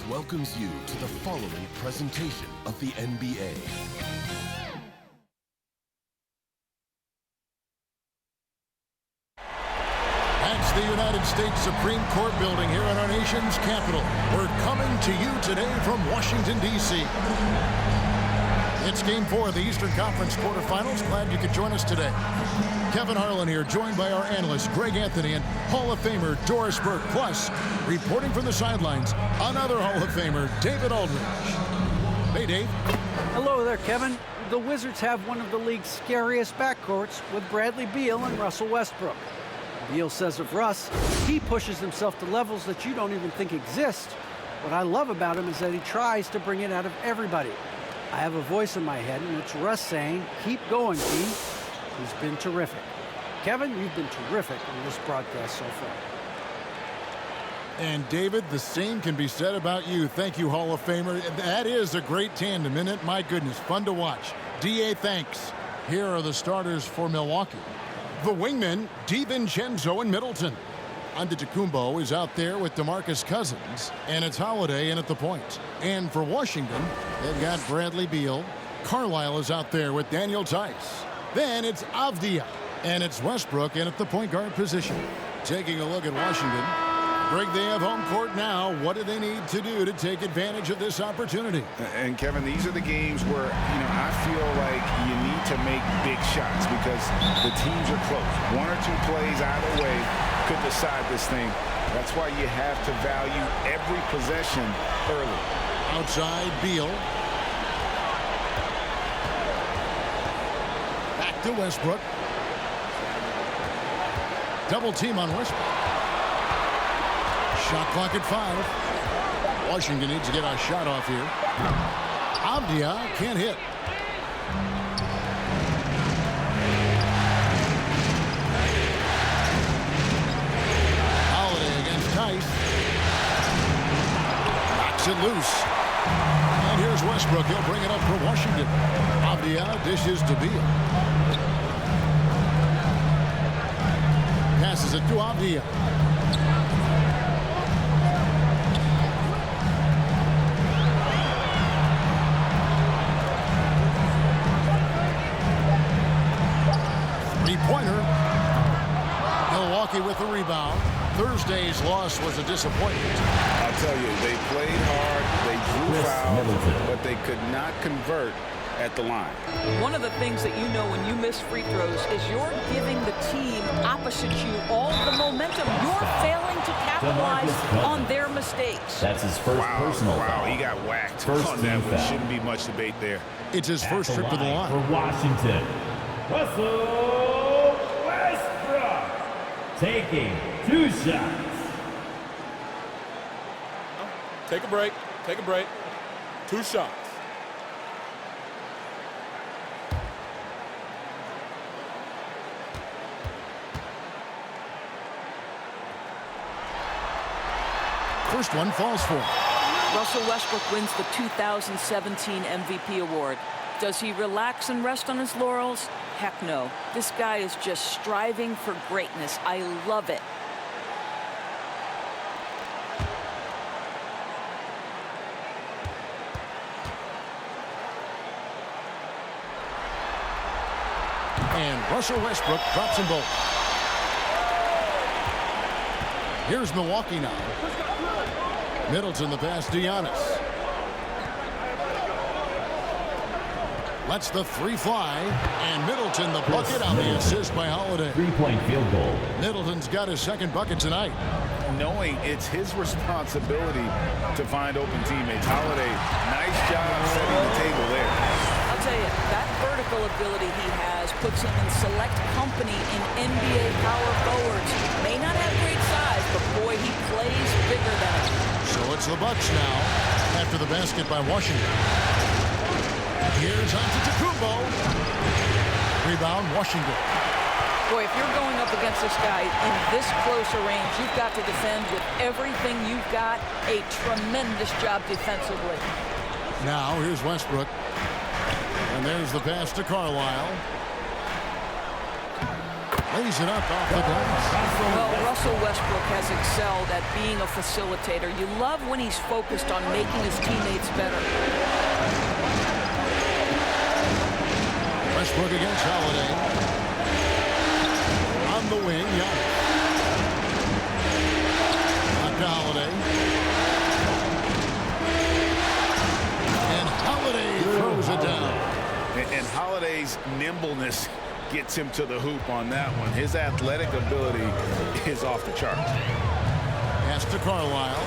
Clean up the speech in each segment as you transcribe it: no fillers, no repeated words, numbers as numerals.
welcomes you to the following presentation of the NBA. That's the United States Supreme Court building here in our nation's capital. We're coming to you today from Washington, D.C. It's Game 4 of the Eastern Conference quarterfinals. Glad you could join us today. Kevin Harlan here, joined by our analyst, Greg Anthony, and Hall of Famer Doris Burke. Plus, reporting from the sidelines, another Hall of Famer, David Aldridge. Hey, Dave. Hello there, Kevin. The Wizards have one of the league's scariest backcourts with Bradley Beal and Russell Westbrook. Beal says of Russ, he pushes himself to levels that you don't even think exist. What I love about him is that he tries to bring it out of everybody. I have a voice in my head, and it's Russ saying, keep going, team. He's been terrific. Kevin, you've been terrific on this broadcast so far. And David, the same can be said about you. Thank you, Hall of Famer. That is a great tandem, isn't it? My goodness, fun to watch. D.A., thanks. Here are the starters for Milwaukee. The wingmen, DiVincenzo and Middleton. Antetokounmpo is out there with DeMarcus Cousins, and it's Holiday in at the point. And for Washington, they've got Bradley Beal. Carlisle is out there with Daniel Tice. Then it's Avdia, and it's Westbrook in at the point guard position. Taking a look at Washington. Greg, they have home court now. What do they need to do to take advantage of this opportunity? And Kevin, these are the games where, I feel like you need to make big shots because the teams are close. One or two plays either way could decide this thing. That's why you have to value every possession early. Outside, Beal. Back to Westbrook. Double team on Westbrook. Shot clock at 5. Washington needs to get a shot off here. Avdia can't hit. Holiday against Tice. Knocks it loose. And here's Westbrook. He'll bring it up for Washington. Avdia dishes to Beal. Passes it to Avdia. Three-pointer. Milwaukee with the rebound. Thursday's loss was a disappointment. I'll tell you, they played hard, they drew fouls, but they could not convert at the line. One of the things that you know when you miss free throws is you're giving the team opposite you all the momentum. You're failing to capitalize on their mistakes. That's his first personal foul. He got whacked First on that one. foul. Shouldn't be much debate there. It's his first trip to the line. For Washington, Russell Westbrook taking 2 shots. Take a break. Take a break. 2 shots. First one falls for him. Russell Westbrook wins the 2017 MVP award. Does he relax and rest on his laurels? Heck no. This guy is just striving for greatness. I love it. And Russell Westbrook drops them both. Here's Milwaukee now. Middleton the pass to Giannis. Lets the 3 fly. And Middleton the bucket on the assist by Holiday. 3-point field goal. Middleton's got his second bucket tonight. Knowing it's his responsibility to find open teammates. Holiday, nice job setting the table there. I'll tell you, that vertical ability he has puts him in select company in NBA power forwards. May not have great size, but boy, he plays bigger than it. So it's the Bucks now after the basket by Washington. Here's Antetokounmpo. Rebound, Washington. Boy, if you're going up against this guy in this close a range, you've got to defend with everything you've got. A tremendous job defensively. Now here's Westbrook. And there's the pass to Carlisle. Lays it up off the glass. Well, Russell Westbrook has excelled at being a facilitator. You love when he's focused on making his teammates better. Westbrook against Holiday. On the wing, Giannis. Back to Holiday. And Holiday throws it down. And Holiday's nimbleness gets him to the hoop on that one. His athletic ability is off the charts. Pass to Carlisle.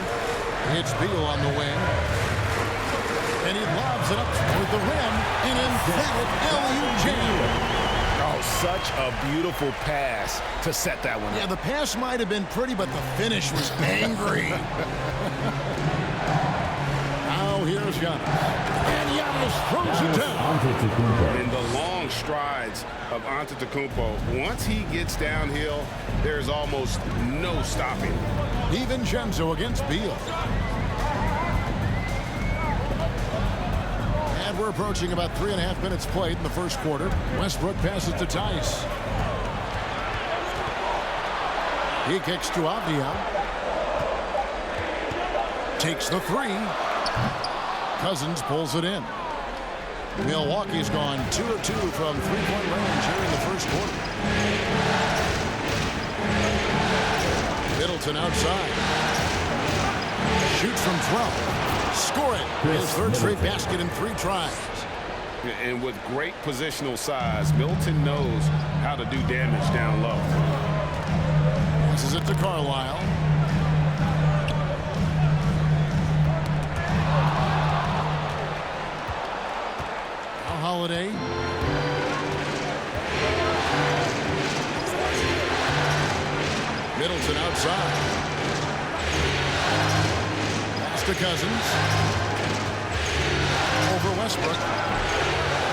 It's Beal on the wing. And he lobs it up toward the rim. An emphatic alley-oop jam. Oh, such a beautiful pass to set that one up. Yeah, the pass might have been pretty, but the finish was angry. Now here's Giannis. And Giannis throws it down. In the long strides of Antetokounmpo, once he gets downhill, there's almost no stopping. DiVincenzo against Beal. And we're approaching about 3.5 minutes played in the first quarter. Westbrook passes to Tice. He kicks to Avdia. Takes the three. Cousins pulls it in. Milwaukee's gone 2 of 2 from three-point range here in the first quarter. Middleton outside. Shoots from 12. Score it. His third straight basket in 3 tries. And with great positional size, Middleton knows how to do damage down low. Passes it to Carlisle. Holiday. Middleton outside. Pass to Cousins. Over Westbrook.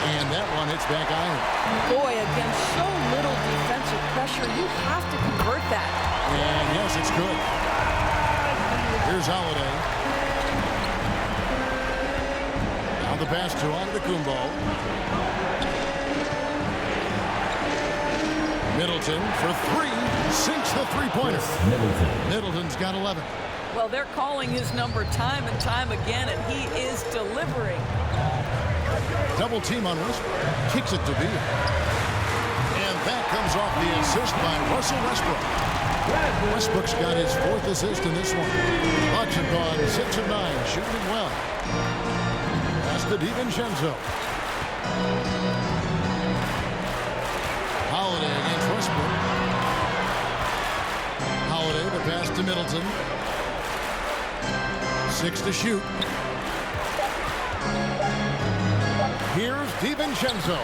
And that one hits back iron. Boy, against so little defensive pressure, you have to convert that. And yes, it's good. Here's Holiday. Now the pass to Antetokounmpo. Middleton for 3. Sinks the three-pointer. Middleton's got 11. Well, they're calling his number time and time again, and he is delivering. Double team on Westbrook. Kicks it to Beal. And that comes off the assist by Russell Westbrook. Westbrook's got his 4th assist in this one. Bucks have gone 6 of 9, shooting well. Pass to DiVincenzo. Holiday against Westbrook. Holiday, the pass to Middleton. 6 to shoot. Here's DiVincenzo,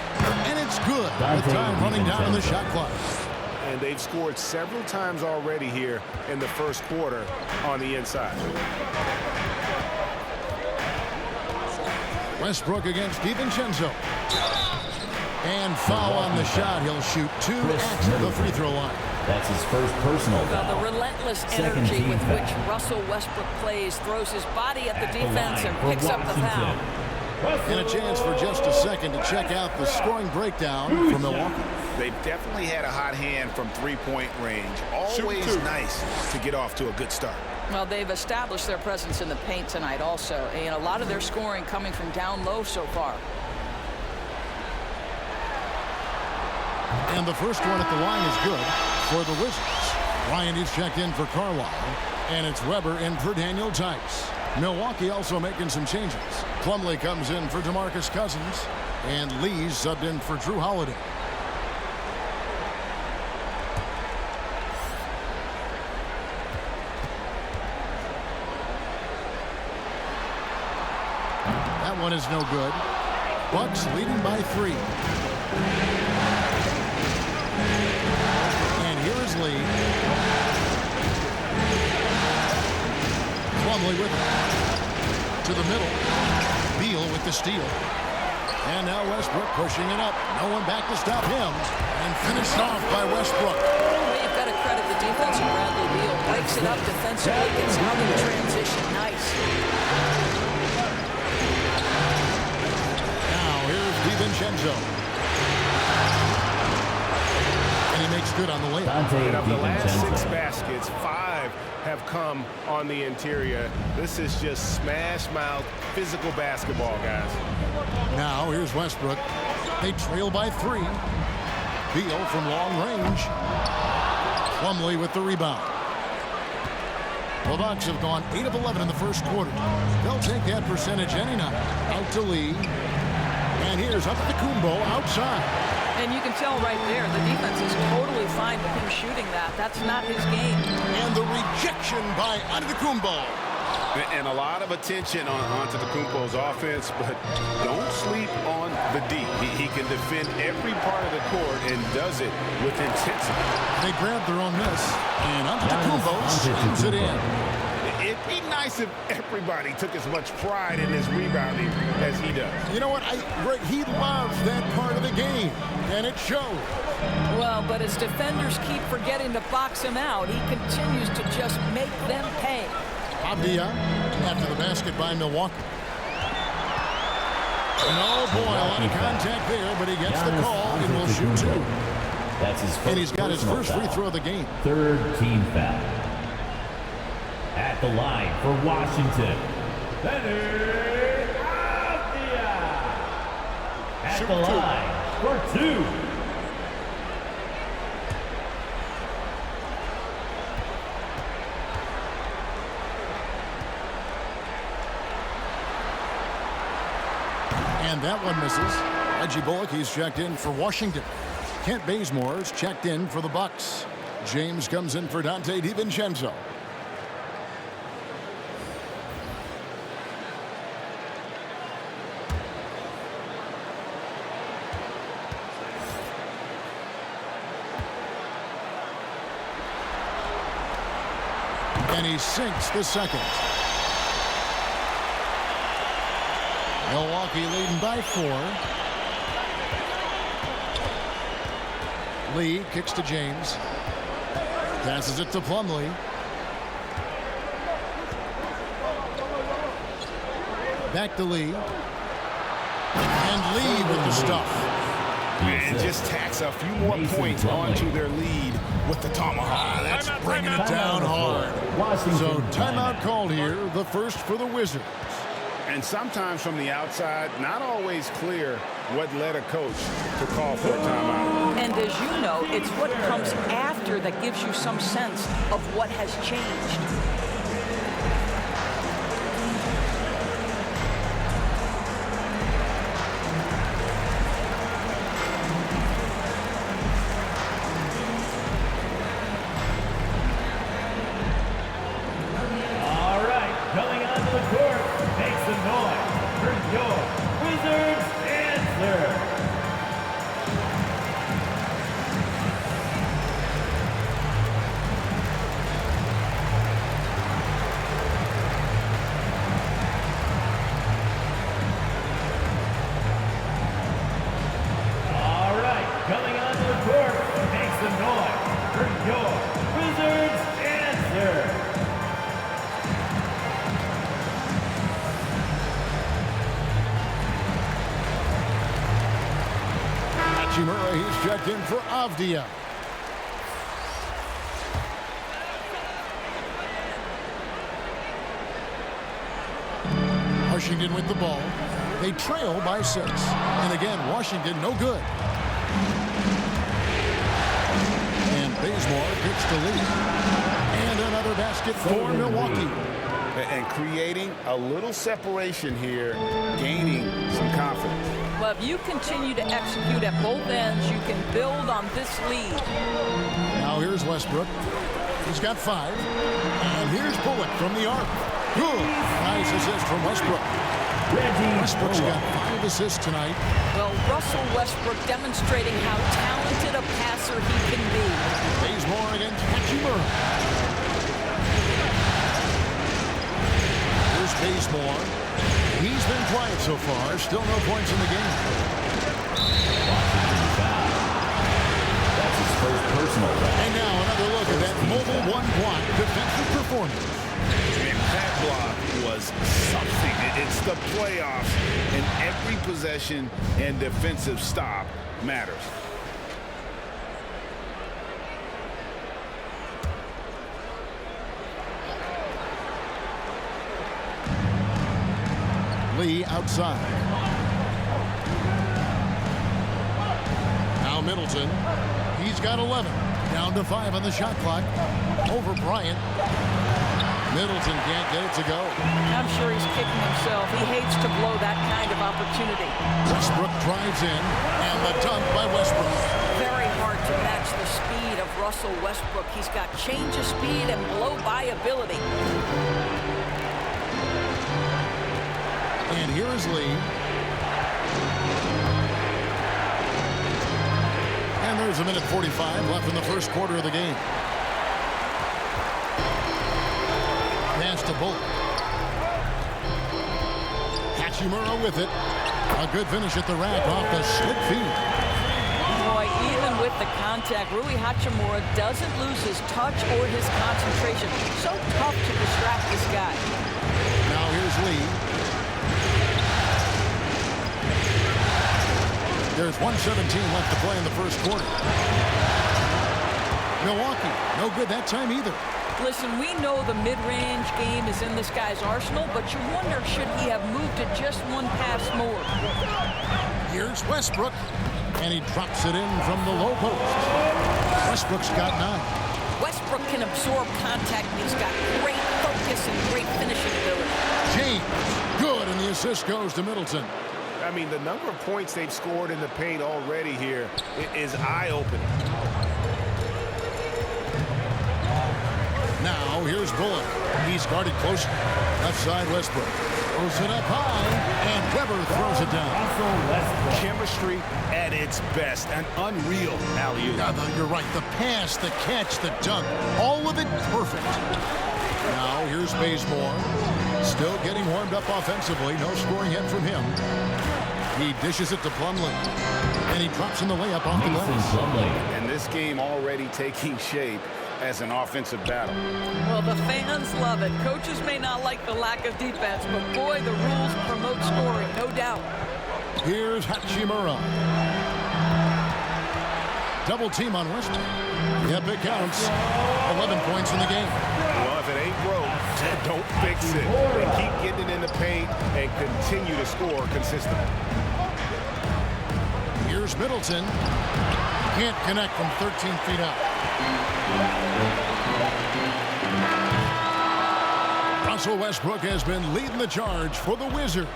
and it's good. With time running down on the shot clock. And they've scored several times already here in the first quarter on the inside. Westbrook against DiVincenzo. And foul on the shot. He'll shoot 2 at the free throw line. That's his first personal foul. The relentless energy with which Russell Westbrook plays, throws his body at the defense and picks up the foul. And a chance for just a second to check out the scoring breakdown for Milwaukee. They've definitely had a hot hand from three-point range. Always nice to get off to a good start. Well, they've established their presence in the paint tonight also. And a lot of their scoring coming from down low so far. And the first one at the line is good for the Wizards. Ryan is checked in for Carlisle. And it's Weber in for Daniel Tice. Milwaukee also making some changes. Plumlee comes in for DeMarcus Cousins. And Lee's subbed in for Drew Holiday. That one is no good. Bucks leading by 3. And here is Lee. Plumlee with it. To the middle. Beal with the steal. And now Westbrook pushing it up. No one back to stop him. And finished off by Westbrook. Well, you've got to credit the defense of Bradley Beal. Breaks it up defensively. Gets out of the transition. Nice. Now here's DiVincenzo. And he makes good on the layup. And of the last 6 baskets, 5 have come on the interior. This is just smash-mouth physical basketball, guys. Now here's Westbrook. They trail by 3. Beal from long range. Plumlee with the rebound. The Bucks have gone 8 of 11 in the first quarter. They'll take that percentage any night. Out to Lee. And here's Antetokounmpo outside. And you can tell right there, the defense is totally fine with him shooting that. That's not his game. And the rejection by Antetokounmpo. And a lot of attention on Antetokounmpo's offense, but don't sleep on the D. He can defend every part of the court and does it with intensity. They grabbed their own miss, and Antetokounmpo slams it in. It'd be nice if everybody took as much pride in his rebounding as he does. You know what? He loves that part of the game, and it shows. Well, but as defenders keep forgetting to box him out, he continues to just make them pay. Abdia after the basket by Milwaukee. No, boy, a lot of contact there, but he gets the call and will shoot 2. That's his first and he's got his first free throw of the game. 3rd team foul. At the line for Washington, Benny Abdia. At the line for 2. And that one misses. Reggie Bullock, he's checked in for Washington. Kent Bazemore's checked in for the Bucks. James comes in for Dante DiVincenzo. And he sinks the second. Milwaukee leading by 4. Lee kicks to James. Passes it to Plumlee. Back to Lee. And Lee with the stuff. And just tacks a few more points onto their lead with the tomahawk. That's bringing it down hard. So timeout called here, the first for the Wizards. And sometimes from the outside, not always clear what led a coach to call for a timeout. And as you know, it's what comes after that gives you some sense of what has changed. He's checked in for Avdia. Washington with the ball. They trail by 6. And again, Washington no good. And Bazemore kicks the lead. And another basket for Milwaukee. And creating a little separation here, gaining some confidence. Well, if you continue to execute at both ends, you can build on this lead. Now here's Westbrook. He's got 5. And here's Bullock from the arc. Good. Nice assist from Westbrook. Westbrook's got 5 assists tonight. Well, Russell Westbrook demonstrating how talented a passer he can be. Bazemore against Hachimura. Here's Bazemore. He's been quiet so far. Still no points in the game. That's his first personal foul. And now another look at that mobile one-block defensive performance. And that block was something. It's the playoffs, and every possession and defensive stop matters. Lee outside. Now Middleton. He's got 11. Down to 5 on the shot clock. Over Bryant. Middleton can't get it to go. I'm sure he's kicking himself. He hates to blow that kind of opportunity. Westbrook drives in, and the dunk by Westbrook. Very hard to match the speed of Russell Westbrook. He's got change of speed and blow-by ability. And here is Lee. And there's a minute 45 left in the first quarter of the game. Pass to Bullock. Hachimura with it. A good finish at the rack off the slick feed. Boy, even with the contact, Rui Hachimura doesn't lose his touch or his concentration. So tough to distract this guy. Now here's Lee. There's 1:17 left to play in the first quarter. Milwaukee, no good that time either. Listen, we know the mid-range game is in this guy's arsenal, but you wonder, should he have moved it just one pass more? Here's Westbrook, and he drops it in from the low post. Westbrook's got 9. Westbrook can absorb contact, and he's got great focus and great finishing ability. James, good, and the assist goes to Middleton. I mean, the number of points they've scored in the paint already here is eye-opening. Now, here's Bullock. He's guarded closely. Left side, Westbrook. Throws it up high, and Weber throws it down. Chemistry at its best. An unreal alley-oop. You're right. The pass, the catch, the dunk. All of it perfect. Now, here's Bazemore. Still getting warmed up offensively. No scoring yet from him. He dishes it to Plumlee. And he drops in the layup off the glass. And this game already taking shape as an offensive battle. Well, the fans love it. Coaches may not like the lack of defense, but boy, the rules promote scoring, no doubt. Here's Hachimura. Double team on Westbrook. Yep, it counts. 11 points in the game. Well, if it ain't broke, don't fix it. And keep getting it in the paint and continue to score consistently. Here's Middleton. Can't connect from 13 feet out. Russell Westbrook has been leading the charge for the Wizards.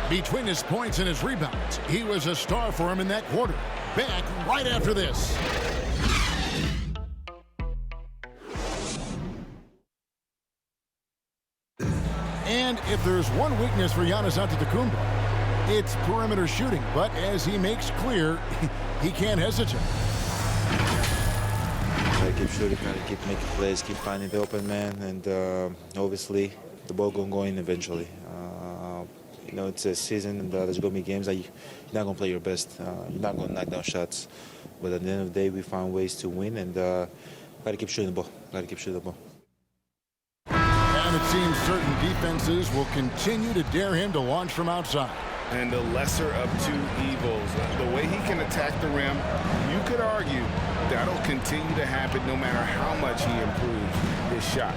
Between his points and his rebounds, he was a star for him in that quarter. Back right after this. And if there's one weakness for Giannis Antetokounmpo, it's perimeter shooting. But as he makes clear, he can't hesitate. Gotta keep shooting, gotta keep making plays, keep finding the open man, and obviously the ball gonna go in eventually. You know, it's a season, and there's gonna be games that you're not gonna play your best. You're not gonna knock down shots, but at the end of the day, we found ways to win, and gotta keep shooting the ball. Gotta keep shooting the ball. And it seems certain defenses will continue to dare him to launch from outside. And the lesser of two evils. The way he can attack the rim, you could argue that'll continue to happen no matter how much he improves his shot.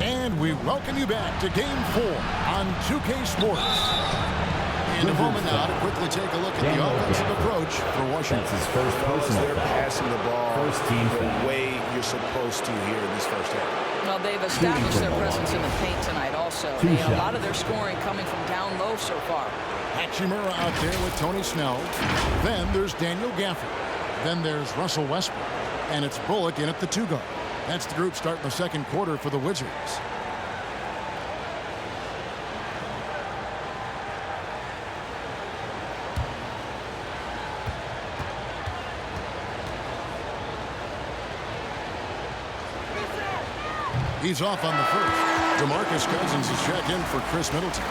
And we welcome you back to Game 4 on 2K Sports. In a moment now to quickly take a look at the offensive approach for Washington. That's his first personal They're passing the ball team the way you're supposed to here in this first half. Well, they've established their presence in the paint tonight also. A lot of their scoring coming from down low so far. Hachimura out there with Tony Snell. Then there's Daniel Gafford. Then there's Russell Westbrook. And it's Bullock in at the 2 guard. That's the group starting the second quarter for the Wizards. He's off on the first. DeMarcus Cousins is checked in for Chris Middleton.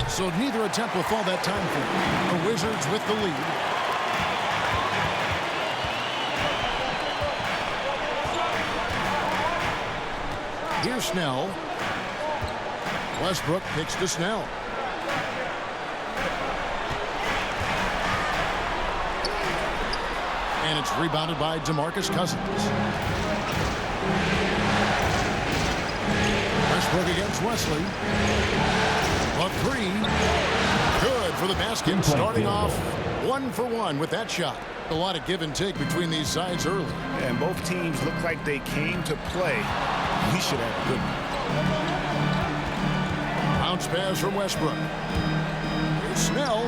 So neither attempt will fall that time for him. The Wizards with the lead. Here's Snell. Westbrook kicks to Snell. And it's rebounded by DeMarcus Cousins. Westbrook against Wesley. A three. Good for the basket. Starting off 1 for 1 with that shot. A lot of give and take between these sides early. And both teams look like they came to play. We should have a good one. Bounce pass from Westbrook. Here's Snell.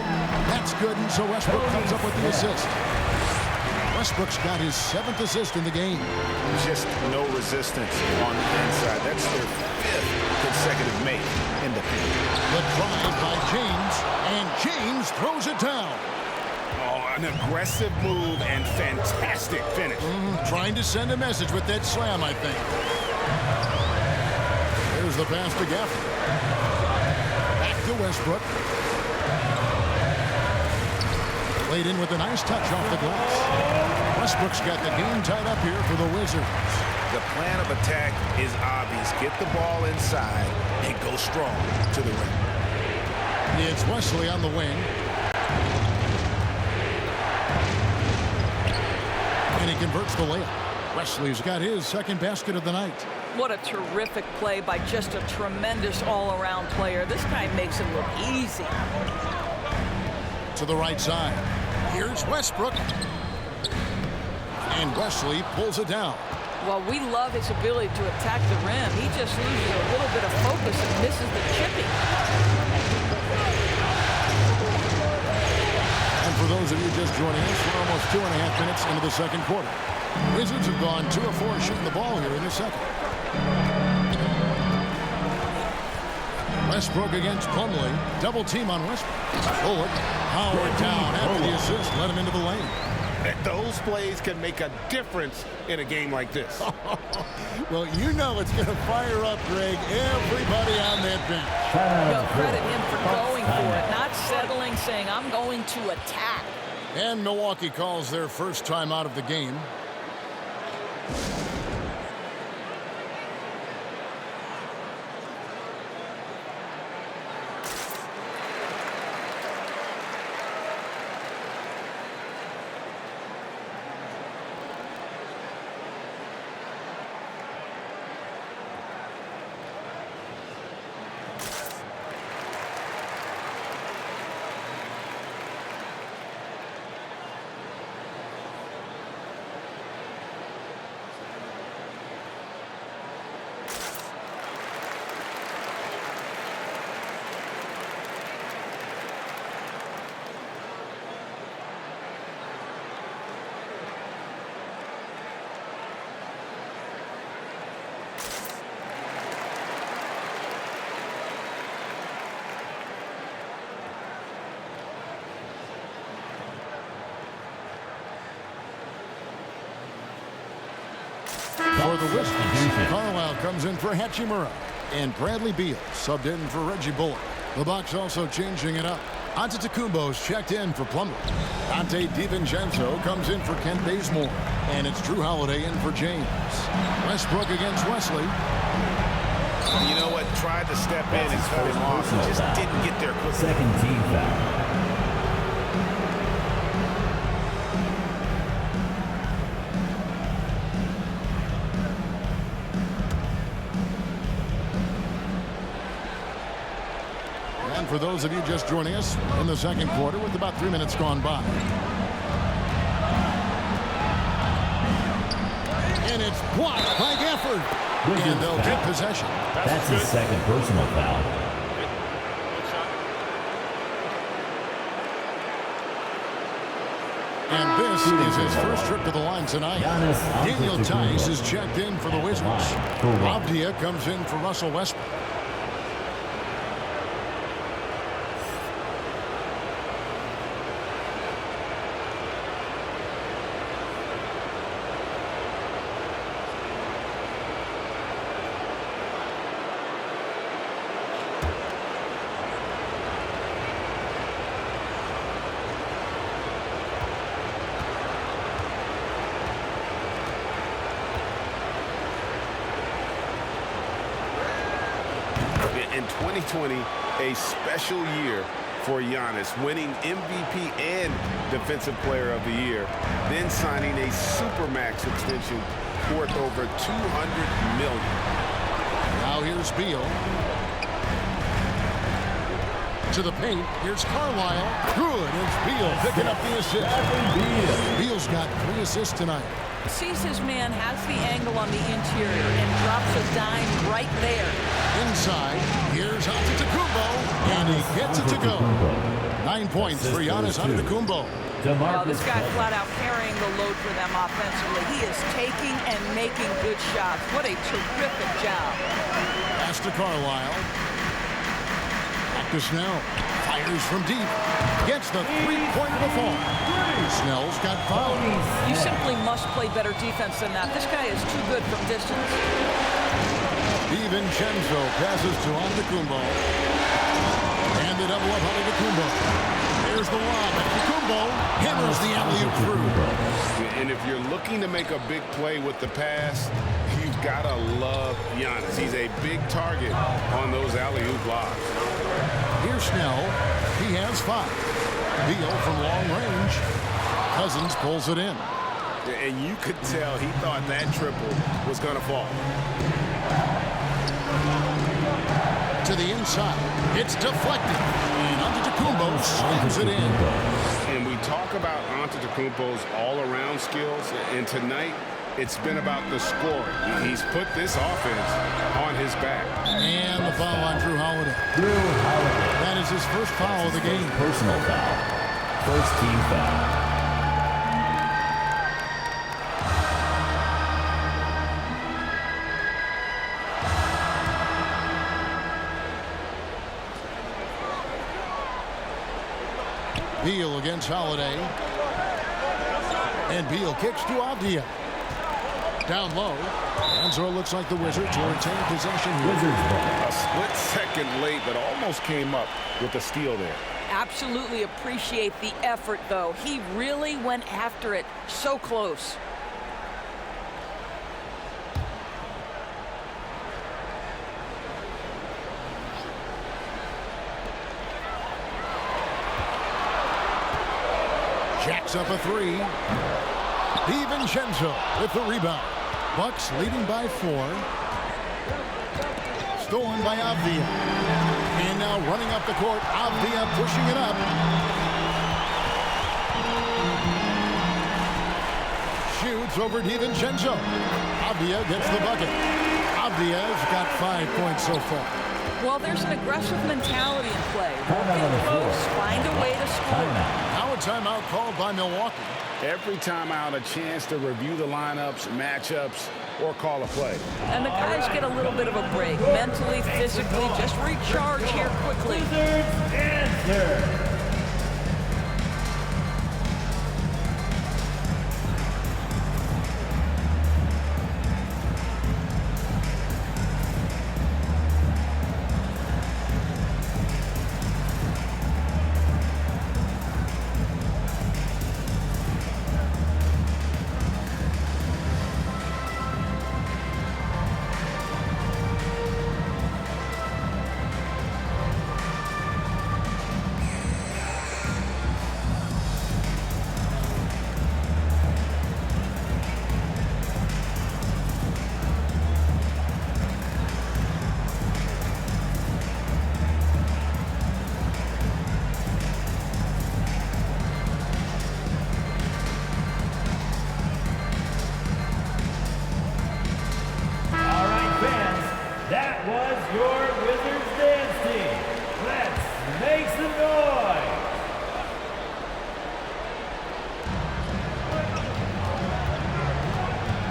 That's good, and so Westbrook comes up with the assist. Westbrook's got his 7th assist in the game. Just no resistance on the inside. That's their 5th consecutive make in the paint. The drive by James, and James throws it down. Oh, an aggressive move and fantastic finish. Trying to send a message with that slam, I think. Here's the pass to Gafford. Back to Westbrook. Played in with a nice touch off the glass. Westbrook's got the game tied up here for the Wizards. The plan of attack is obvious. Get the ball inside and go strong to the rim. It's Wesley on the wing. And he converts the layup. Wesley's got his 2nd basket of the night. What a terrific play by just a tremendous all-around player. This guy makes it look easy. To the right side. Here's Westbrook. And Wesley pulls it down. While we love his ability to attack the rim, he just loses a little bit of focus and misses the chipping. And for those of you just joining us, we're almost 2.5 minutes into the second quarter. Wizards have gone 2 of 4 shooting the ball here in the second. Westbrook against Plumlee. Double team on Westbrook. Bullock, Howard down after the assist, let him into the lane. Those plays can make a difference in a game like this. Well, you know it's going to fire up, Greg, everybody on that bench. Yo, credit him for going for it, not settling, saying, I'm going to attack. And Milwaukee calls their first time out of the game. For the Wizards, Carlisle comes in for Hachimura, and Bradley Beal subbed in for Reggie Bullock. The Bucks also changing it up. Antetokounmpo's checked in for Plumlee. Dante DiVincenzo comes in for Kent Bazemore, and it's Drew Holiday in for James. Westbrook against Wesley. You know what? Tried to step in and cut him off. He just didn't get there quickly. Second team foul. For those of you just joining us in the second quarter with about 3 minutes gone by. And it's blocked by Gafford. And they'll get possession. That's his 2nd personal foul. And this is his first trip to the line tonight. Daniel Tice is checked in for the Wizards. Avdia comes in for Russell Westbrook. in 2020, a special year for Giannis, winning MVP and Defensive Player of the Year, then signing a Supermax extension worth over $200 million. Now here's Beal. To the paint. Here's Carlisle. Good. It's Beal picking up the assist. Beal's got 3 assists tonight. Sees his man, has the angle on the interior, and drops a dime right there. Inside. Here's Antetokounmpo. And he gets it to go. 9 points for Giannis Antetokounmpo. Well, this guy flat out carrying the load for them offensively. He is taking and making good shots. What a terrific job. Pass to Carlisle. Back to Snell. Fires from deep. Gets the three-pointer to fall. Snell's got 5. You simply must play better defense than that. This guy is too good from distance. DiVincenzo passes to Antetokounmpo. And the double up Antetokounmpo. There's the lob. Antetokounmpo hammers the alley-oop through. And if you're looking to make a big play with the pass, you've got to love Giannis. He's a big target on those alley-oop lobs. Here's Snell. He has 5. Beal from long range. Cousins pulls it in. And you could tell he thought that triple was going to fall. To the inside. It's deflected. And Antetokounmpo slams it in. And we talk about Antetokounmpo's all-around skills. And tonight, it's been about the scoring. He's put this offense on his back. And the foul on Drew Holiday. That is his first foul of the game. Personal foul. First team foul. Beal against Holiday. And Beal kicks to Avdia. Down low. And so it looks like the Wizards will retain possession. A split second late, but almost came up with a steal there. Absolutely appreciate the effort, though. He really went after it. So close. Jacks up a 3. DiVincenzo with the rebound. Bucks leading by 4. Stolen by Avdia. And now running up the court. Avdia pushing it up. Shoots over DiVincenzo. Avdia gets the bucket. Avdia's got 5 points so far. Well, there's an aggressive mentality in play. Working close, find a way to score. Now a timeout called by Milwaukee. Every timeout, a chance to review the lineups, matchups, or call a play. And the guys get a little bit of a break. Mentally, physically, just recharge here quickly. Answer.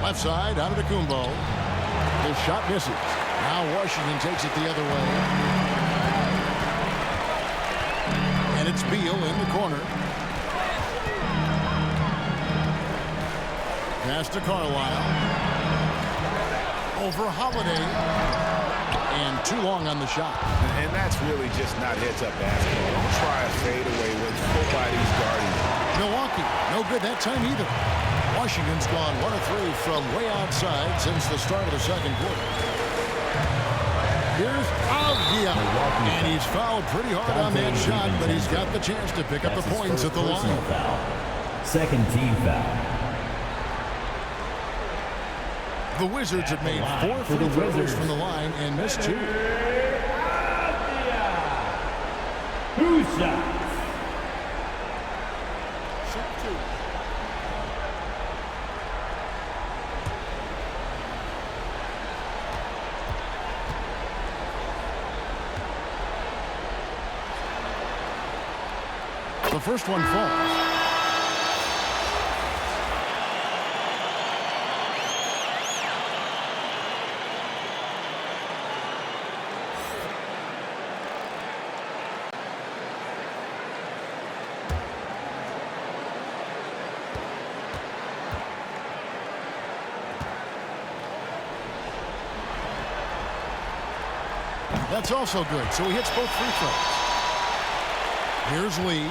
Left side, Antetokounmpo. His shot misses. Now Washington takes it the other way. And it's Beal in the corner. Pass to Carlisle. Over Holiday. And too long on the shot. And that's really just not heads-up basketball. Don't try a fadeaway when nobody's guarding. Milwaukee, no good that time either. Washington's gone 1 of 3 from way outside since the start of the second quarter. Here's Avdia. And he's fouled pretty hard on that shot, but he's got the chance to pick up the points at the line. Foul. Second team foul. The Wizards have made 4 free throws from the line and missed 2. Two shots. The first one falls. That's also good, so he hits both free throws. Here's Lee.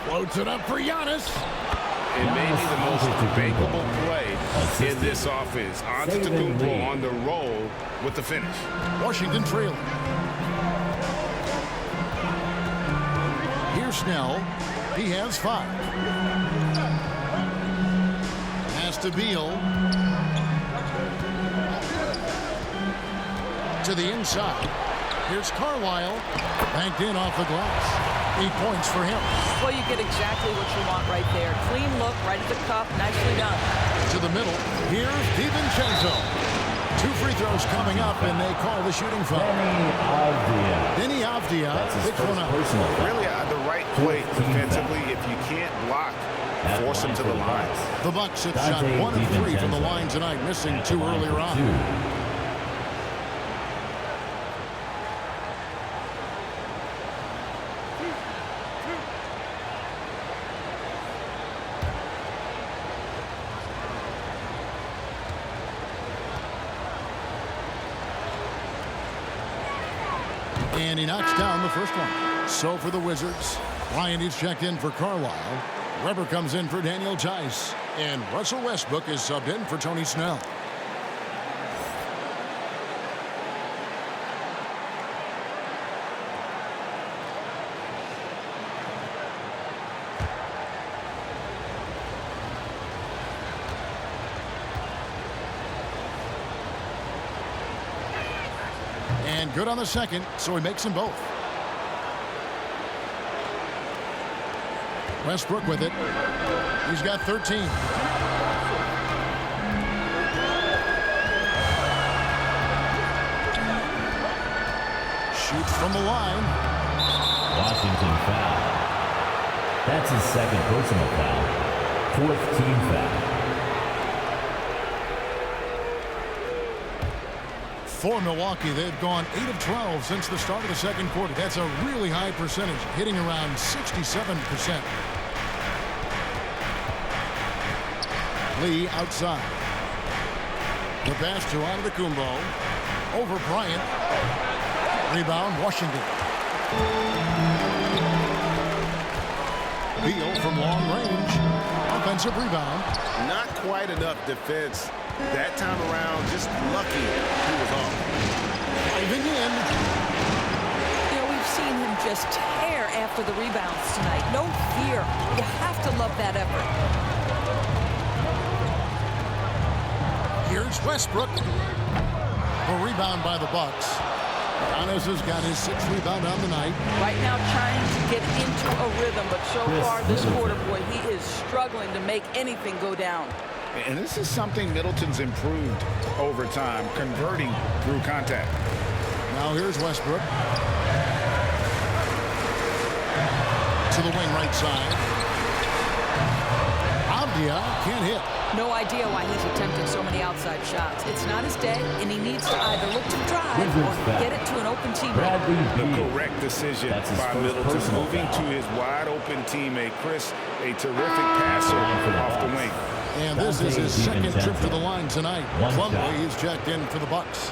Floats it up for Giannis. It may be the most debatable play in this offense. Antetokounmpo on the roll with the finish. Washington trailing. Here's Snell. He has 5. Pass to Beal. To the inside. Here's Carlisle. Banked in off the glass. 8 points for him. Well, you get exactly what you want right there. Clean look, right at the cup. Nicely done. To the middle. Here's DiVincenzo. 2 free throws coming up, and they call the shooting foul. Denny Avdia picks one up. Really the right play defensively. If you can't block, force him to the line. The Bucks have shot 1 of 3 from the line tonight, missing 2 earlier on. And he knocks down the first one. So for the Wizards, Bryant is checked in for Carlisle. Weber comes in for Daniel Tice. And Russell Westbrook is subbed in for Tony Snell. And good on the second, so he makes them both. Westbrook with it. He's got 13. Shoots from the line. Washington foul. That's his second personal foul. 4th team foul. For Milwaukee, they've gone 8 of 12 since the start of the second quarter. That's a really high percentage, hitting around 67%. Lee outside. The pass to Antetokounmpo. Over Bryant. Rebound, Washington. Beal from long range. Offensive rebound. Not quite enough defense that time around. Just lucky he was off. Diving in. You know, we've seen him just tear after the rebounds tonight. No fear. You have to love that effort. Here's Westbrook. A rebound by the Bucks. Giannis has got his 6th rebound on the night. Right now trying to get into a rhythm, but so far this quarter, boy, he is struggling to make anything go down. And this is something Middleton's improved over time, converting through contact. Now here's Westbrook. To the wing right side. Avdia can't hit. No idea why he's attempting so many outside shots. It's not his day, and he needs to either look to drive or get it to an open teammate. The correct decision by Middleton, moving to his wide-open teammate, Chris, a terrific passer off the wing. And this is his second trip to the line tonight. Plumlee is checked in for the Bucks.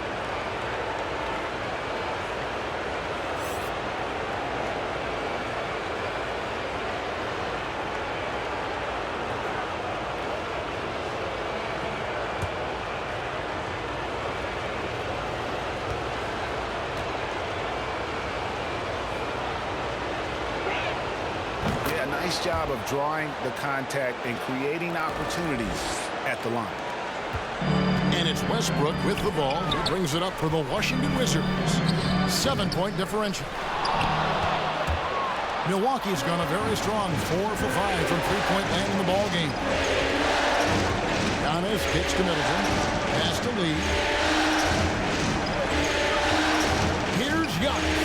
nice job of drawing the contact and creating opportunities at the line. And it's Westbrook with the ball. He brings it up for the Washington Wizards. 7-point differential. Milwaukee's gone a very strong 4 for 5 from three-point land in the ball game. Giannis kicks to Middleton. Pass to Lee. Here's Giannis.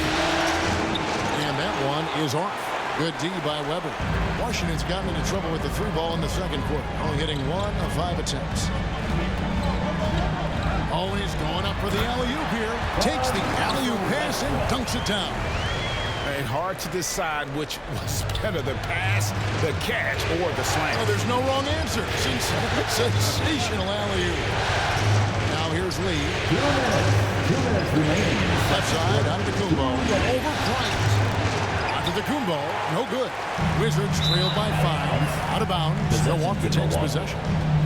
And that one is off. Good D by Weber. Washington's gotten into trouble with the three ball in the second quarter. Only hitting 1 of 5 attempts. Always going up for the alley-oop here. Takes the alley-oop pass and dunks it down. And hard to decide which was better, the pass, the catch, or the slam. Oh, there's no wrong answer. Sensational alley-oop. Now here's Lee. 2 minutes remaining. Left side, out of the Kumbo. Over Bryant. Onto the Kumbo. No good. Wizards trailed by 5. Out of bounds. Milwaukee takes possession.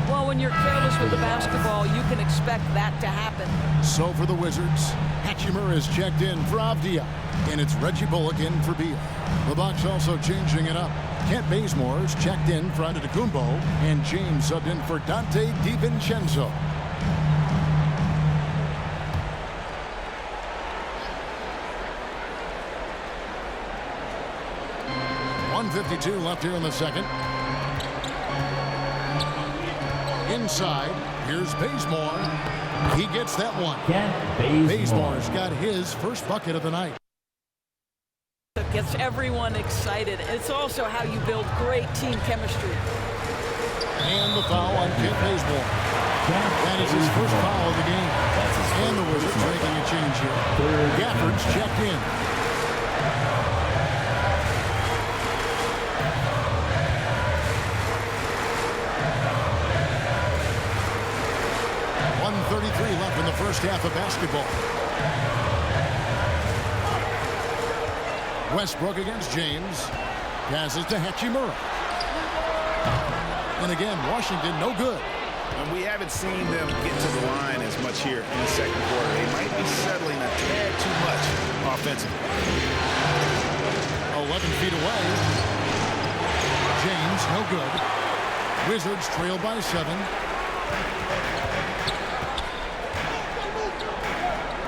Well, when you're careless with the basketball, you can expect that to happen. So for the Wizards, Hachimura is checked in for Avdia. And it's Reggie Bullock in for Beal. The Bucks also changing it up. Kent Bazemore is checked in for Antetokounmpo. And James subbed in for Dante DiVincenzo. .152 left here in the second. Inside, here's Bazemore. He gets that one. Bazemore's got his first bucket of the night. It gets everyone excited. It's also how you build great team chemistry. And the foul on Kent Bazemore. That is his first foul of the game. And the Wizards making a change here. Gafford's checked in. .133 left in the first half of basketball. Westbrook against James. Passes to Hachimura. And again, Washington no good. And we haven't seen them get to the line as much here in the second quarter. They might be settling a tad too much offensively. 11 feet away. James no good. Wizards trail by 7.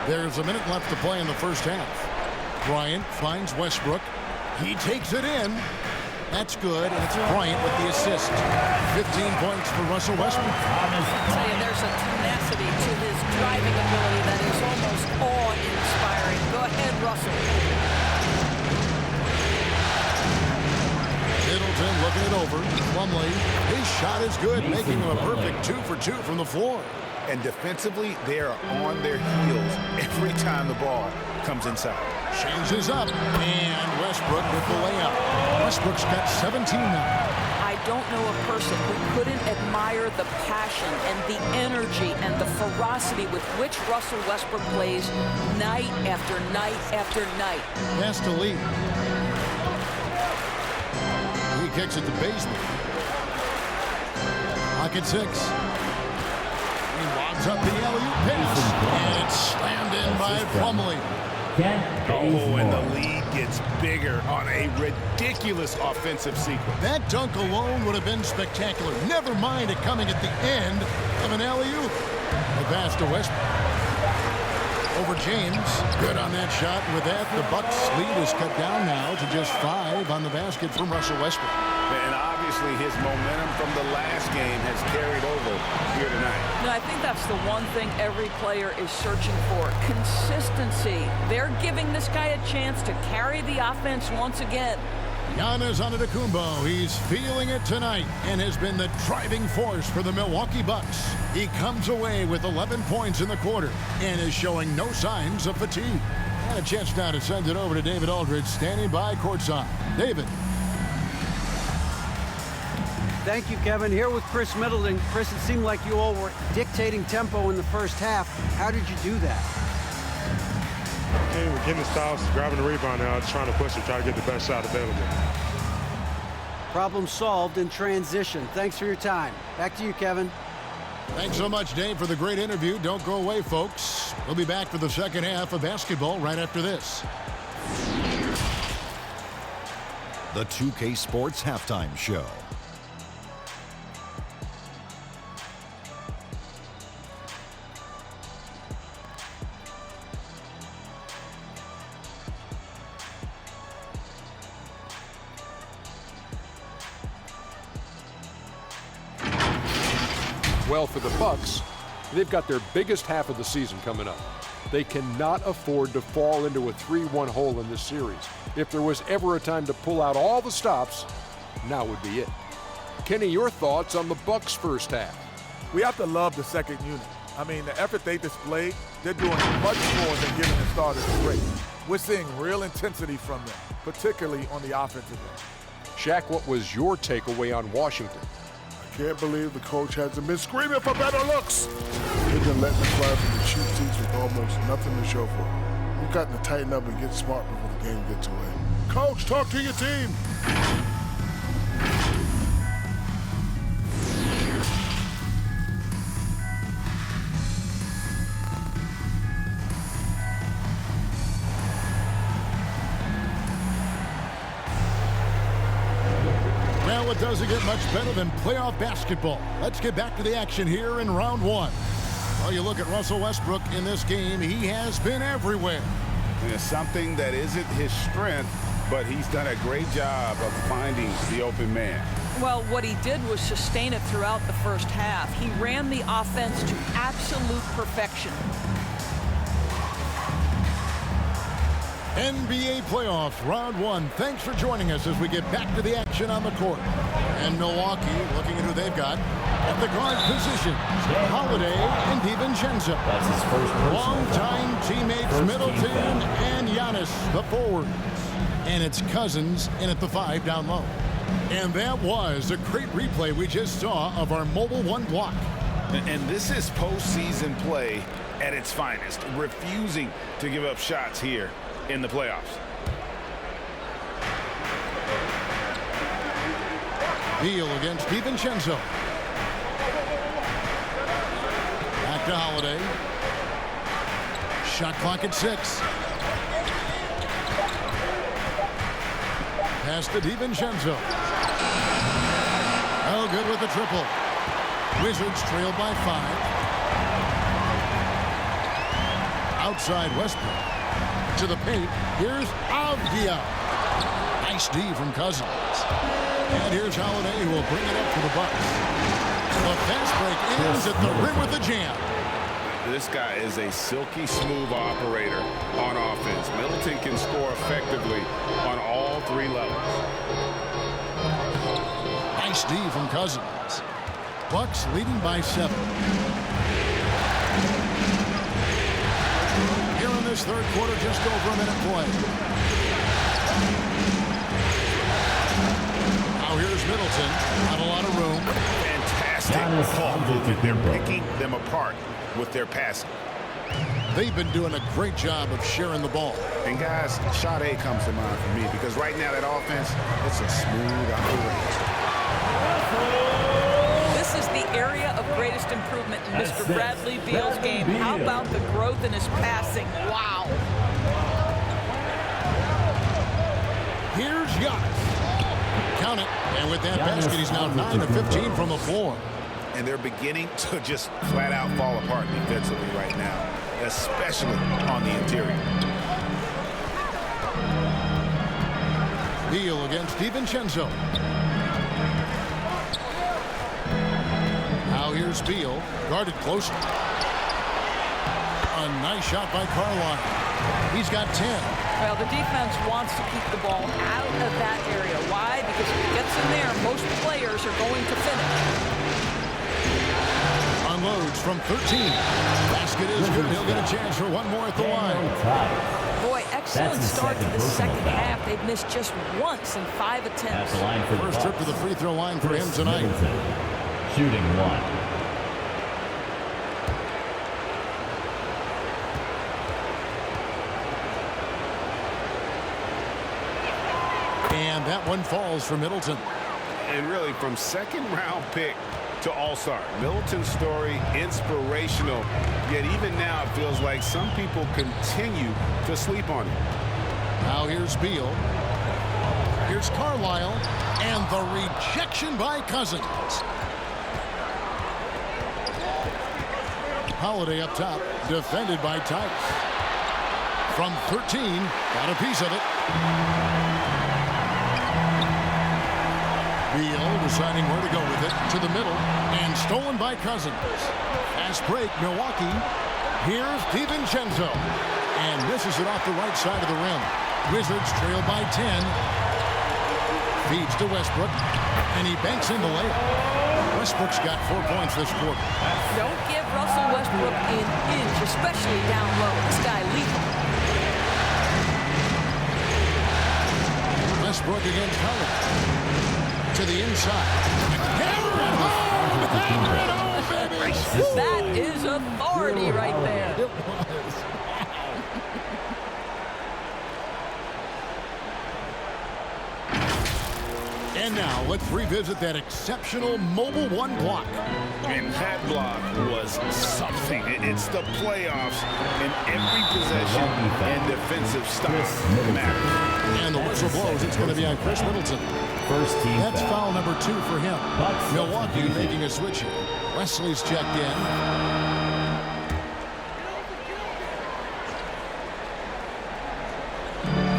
There's a minute left to play in the first half. Bryant finds Westbrook. He takes it in. That's good, and it's Bryant with the assist. 15 points for Russell Westbrook. I'll tell you, there's a tenacity to his driving ability that is almost awe-inspiring. Go ahead, Russell. Middleton looking it over. Plumlee, his shot is good, making him a perfect 2 for 2 from the floor. And defensively, they are on their heels every time the ball comes inside. Changes up, and Westbrook with the layup. Westbrook's got 17 now. I don't know a person who couldn't admire the passion and the energy and the ferocity with which Russell Westbrook plays night after night after night. Pass to Lee. He kicks it to Bazemore. Pocket 6. He lobs up the alley-oop pass, and it's slammed in by Plumlee. Oh, and the lead gets bigger on a ridiculous offensive sequence. That dunk alone would have been spectacular. Never mind it coming at the end of an alley-oop. The pass to Westbrook. Over James. Good on that shot. With that, the Bucks' lead is cut down now to just 5 on the basket from Russell Westbrook. And obviously his momentum from the last game has carried over here tonight. No, I think that's the one thing every player is searching for. Consistency. They're giving this guy a chance to carry the offense once again. Giannis Antetokounmpo, he's feeling it tonight and has been the driving force for the Milwaukee Bucks. He comes away with 11 points in the quarter and is showing no signs of fatigue. And a chance now to send it over to David Aldridge, standing by courtside. David. Thank you, Kevin. Here with Chris Middleton. Chris, it seemed like you all were dictating tempo in the first half. How did you do that? Okay, we're getting the stops, grabbing the rebound now, just trying to push it, try to get the best shot available. Problem solved in transition. Thanks for your time. Back to you, Kevin. Thanks so much, Dave, for the great interview. Don't go away, folks. We'll be back for the second half of basketball right after this. the 2K Sports Halftime Show. Well, for the Bucks, they've got their biggest half of the season coming up. They cannot afford to fall into a 3-1 hole in this series. If there was ever a time to pull out all the stops, now would be it. Kenny, your thoughts on the Bucks' first half? We have to love the second unit. I mean, the effort they displayed, they're doing much more than giving the starters a break. We're seeing real intensity from them, particularly on the offensive end. Shaq, what was your takeaway on Washington? Can't believe the coach hasn't been screaming for better looks. They've been letting them fly from the cheap seats with almost nothing to show for it. We've got to tighten up and get smart before the game gets away. Coach, talk to your team. Well, it doesn't get much better than playoff basketball. Let's get back to the action here in round one. Well, you look at Russell Westbrook in this game, he has been everywhere. It's something that isn't his strength, but he's done a great job of finding the open man. Well, what he did was sustain it throughout the first half. He ran the offense to absolute perfection. NBA playoffs, round one. Thanks for joining us as we get back to the action on the court. And Milwaukee, looking at who they've got. At the guard position, Holiday and DiVincenzo. That's his first personal. Longtime teammates Middleton and Giannis, the forwards. And it's Cousins in at the 5 down low. And that was a great replay we just saw of our Mobile One block. And this is postseason play at its finest, refusing to give up shots here in the playoffs. Beal against DiVincenzo. Back to Holiday. Shot clock at 6. Pass to DiVincenzo. Oh, good with the triple. Wizards trail by 5. Outside Westbrook. To the paint. Here's Avdia. Nice D from Cousins. And here's Holiday, who will bring it up for the Bucks. The fast break ends at the rim with the jam. This guy is a silky smooth operator on offense. Middleton can score effectively on all 3 levels. Nice D from Cousins. Bucks leading by 7. Here in this third quarter, just over a minute play. Now here's Middleton. Not a lot of room. Fantastic call movement. They're picking them apart with their passing. They've been doing a great job of sharing the ball. And guys, Sade comes to mind for me because right now that offense, it's a smooth operation. This is the area of greatest improvement in Mr. Bradley Beal's game. How about the growth in his passing? Wow. Here's Giannis. Count it. And with that basket, he's now 9 of 15 from the floor. And they're beginning to just flat out fall apart defensively right now, especially on the interior. Beal against DiVincenzo. Now here's Beal, guarded closely. A nice shot by Carlisle. He's got 10. Well, the defense wants to keep the ball out of that area. Why? Because if it gets in there, most players are going to finish. Unloads from 13. Basket is good. He'll get a chance for one more at the line. Boy, excellent start to the second half. They've missed just once in 5 attempts. First trip to the free throw line for him tonight. Shooting 1. And that one falls for Middleton. And really, from second-round pick to all-star, Middleton's story inspirational. Yet even now, it feels like some people continue to sleep on him. Now here's Beal. Here's Carlisle, and the rejection by Cousins. Holiday up top, defended by Tice. From 13, got a piece of it. Beal deciding where to go with it, to the middle, and stolen by Cousins. Fast break, Milwaukee. Here's DiVincenzo, and misses it off the right side of the rim. Wizards trail by 10. Feeds to Westbrook, and he banks in the layup. Westbrook's got 4 points this quarter. Don't give Russell Westbrook an inch, especially down low. This guy lethal. Westbrook against Howard. To the inside. Hammer it home! Hammer it home, baby! That is authority right there. It was. And now let's revisit that exceptional Mobile One block. And that block was something. It's the playoffs, and every possession and defensive stop matters. And the whistle blows. It's going to be on Chris Middleton. First team That's foul number 2 for him. Milwaukee making a switch here. Wesley's checked in.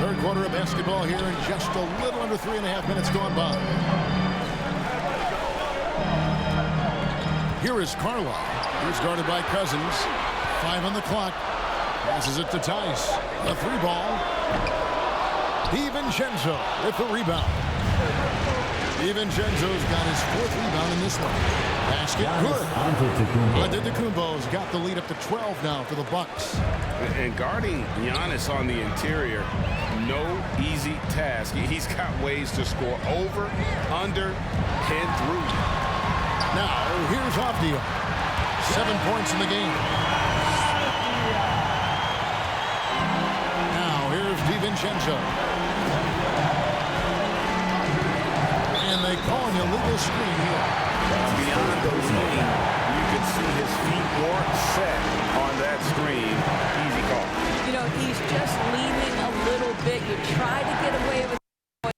Third quarter of basketball here, and just a little under 3.5 minutes gone by. Here is Carlisle. He's guarded by Cousins. 5 on the clock. Passes it to Tice. A 3-ball. DiVincenzo with the rebound. DiVincenzo's got his 4th rebound in this one. Basket good. Antetokounmpo's got the lead up to 12 now for the Bucks. And guarding Giannis on the interior, no easy task. He's got ways to score over, under, and through. Now, here's Avdija. 7 points in the game. Now, here's DiVincenzo. And they call an illegal screen here. Beyond those feet, you can see his feet weren't set on that screen. Easy call. You know, he's just leaning a little bit. You try to get away with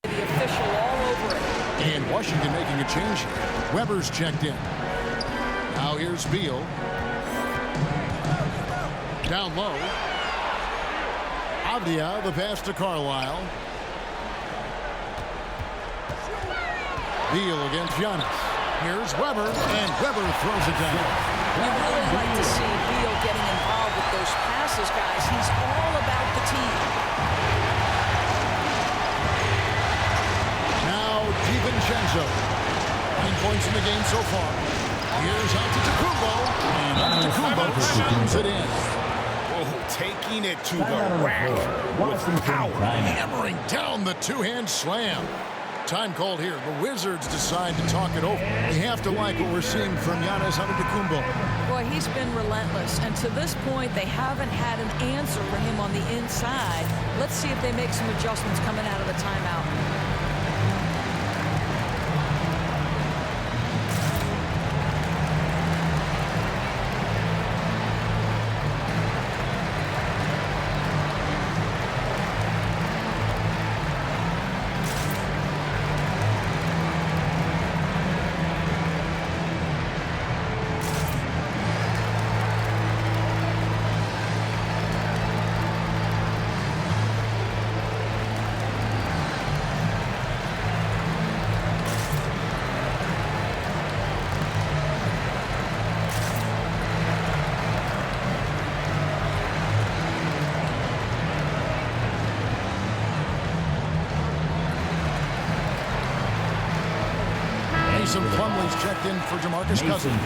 the official all over it. And Washington making a change here. Weber's checked in. Now here's Beal. Down low. Avdija, the pass to Carlisle. Beal against Giannis. Here's Weber, and Weber throws it down. You really like to see Beal getting involved with those passes, guys. He's all about the team. Now DiVincenzo. 9 points in the game so far. Here's Antetokounmpo, and Antetokounmpo slams it in. Oh, taking it to the rack with power. Hammering down the two-hand slam. Time called here. The Wizards decide to talk it over. We have to like what we're seeing from Giannis Antetokounmpo. Boy, he's been relentless, and to this point, they haven't had an answer for him on the inside. Let's see if they make some adjustments coming out of the timeout. Mason Plumlee's checked in for DeMarcus Cousins.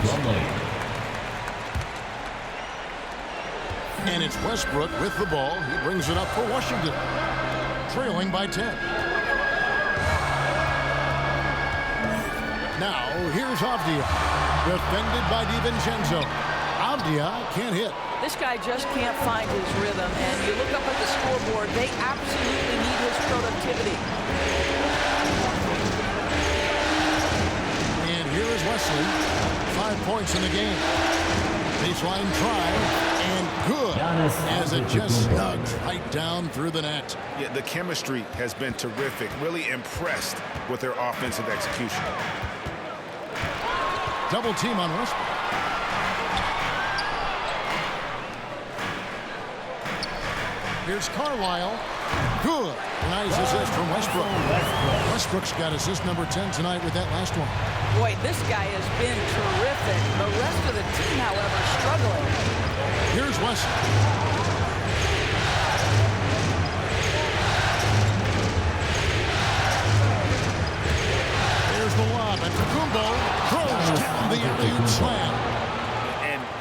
And it's Westbrook with the ball. He brings it up for Washington. Trailing by 10. Now, here's Avdija. Defended by DiVincenzo. Avdija can't hit. This guy just can't find his rhythm, and you look up at the scoreboard, they absolutely need his productivity. And here is Wesley. 5 points in the game. Baseline try, and Good, as it just snugs right down through the net. Yeah, the chemistry has been terrific. Really impressed with their offensive execution. Double team on Westbrook. Here's Carlisle. Good. Nice assist from Westbrook. Westbrook's got assist number 10 tonight with that last one. Boy, this guy has been terrific. The rest of the team, however, struggling. Here's Wesley. Here's the lob, and Kumbo throws down the alley-oop slam.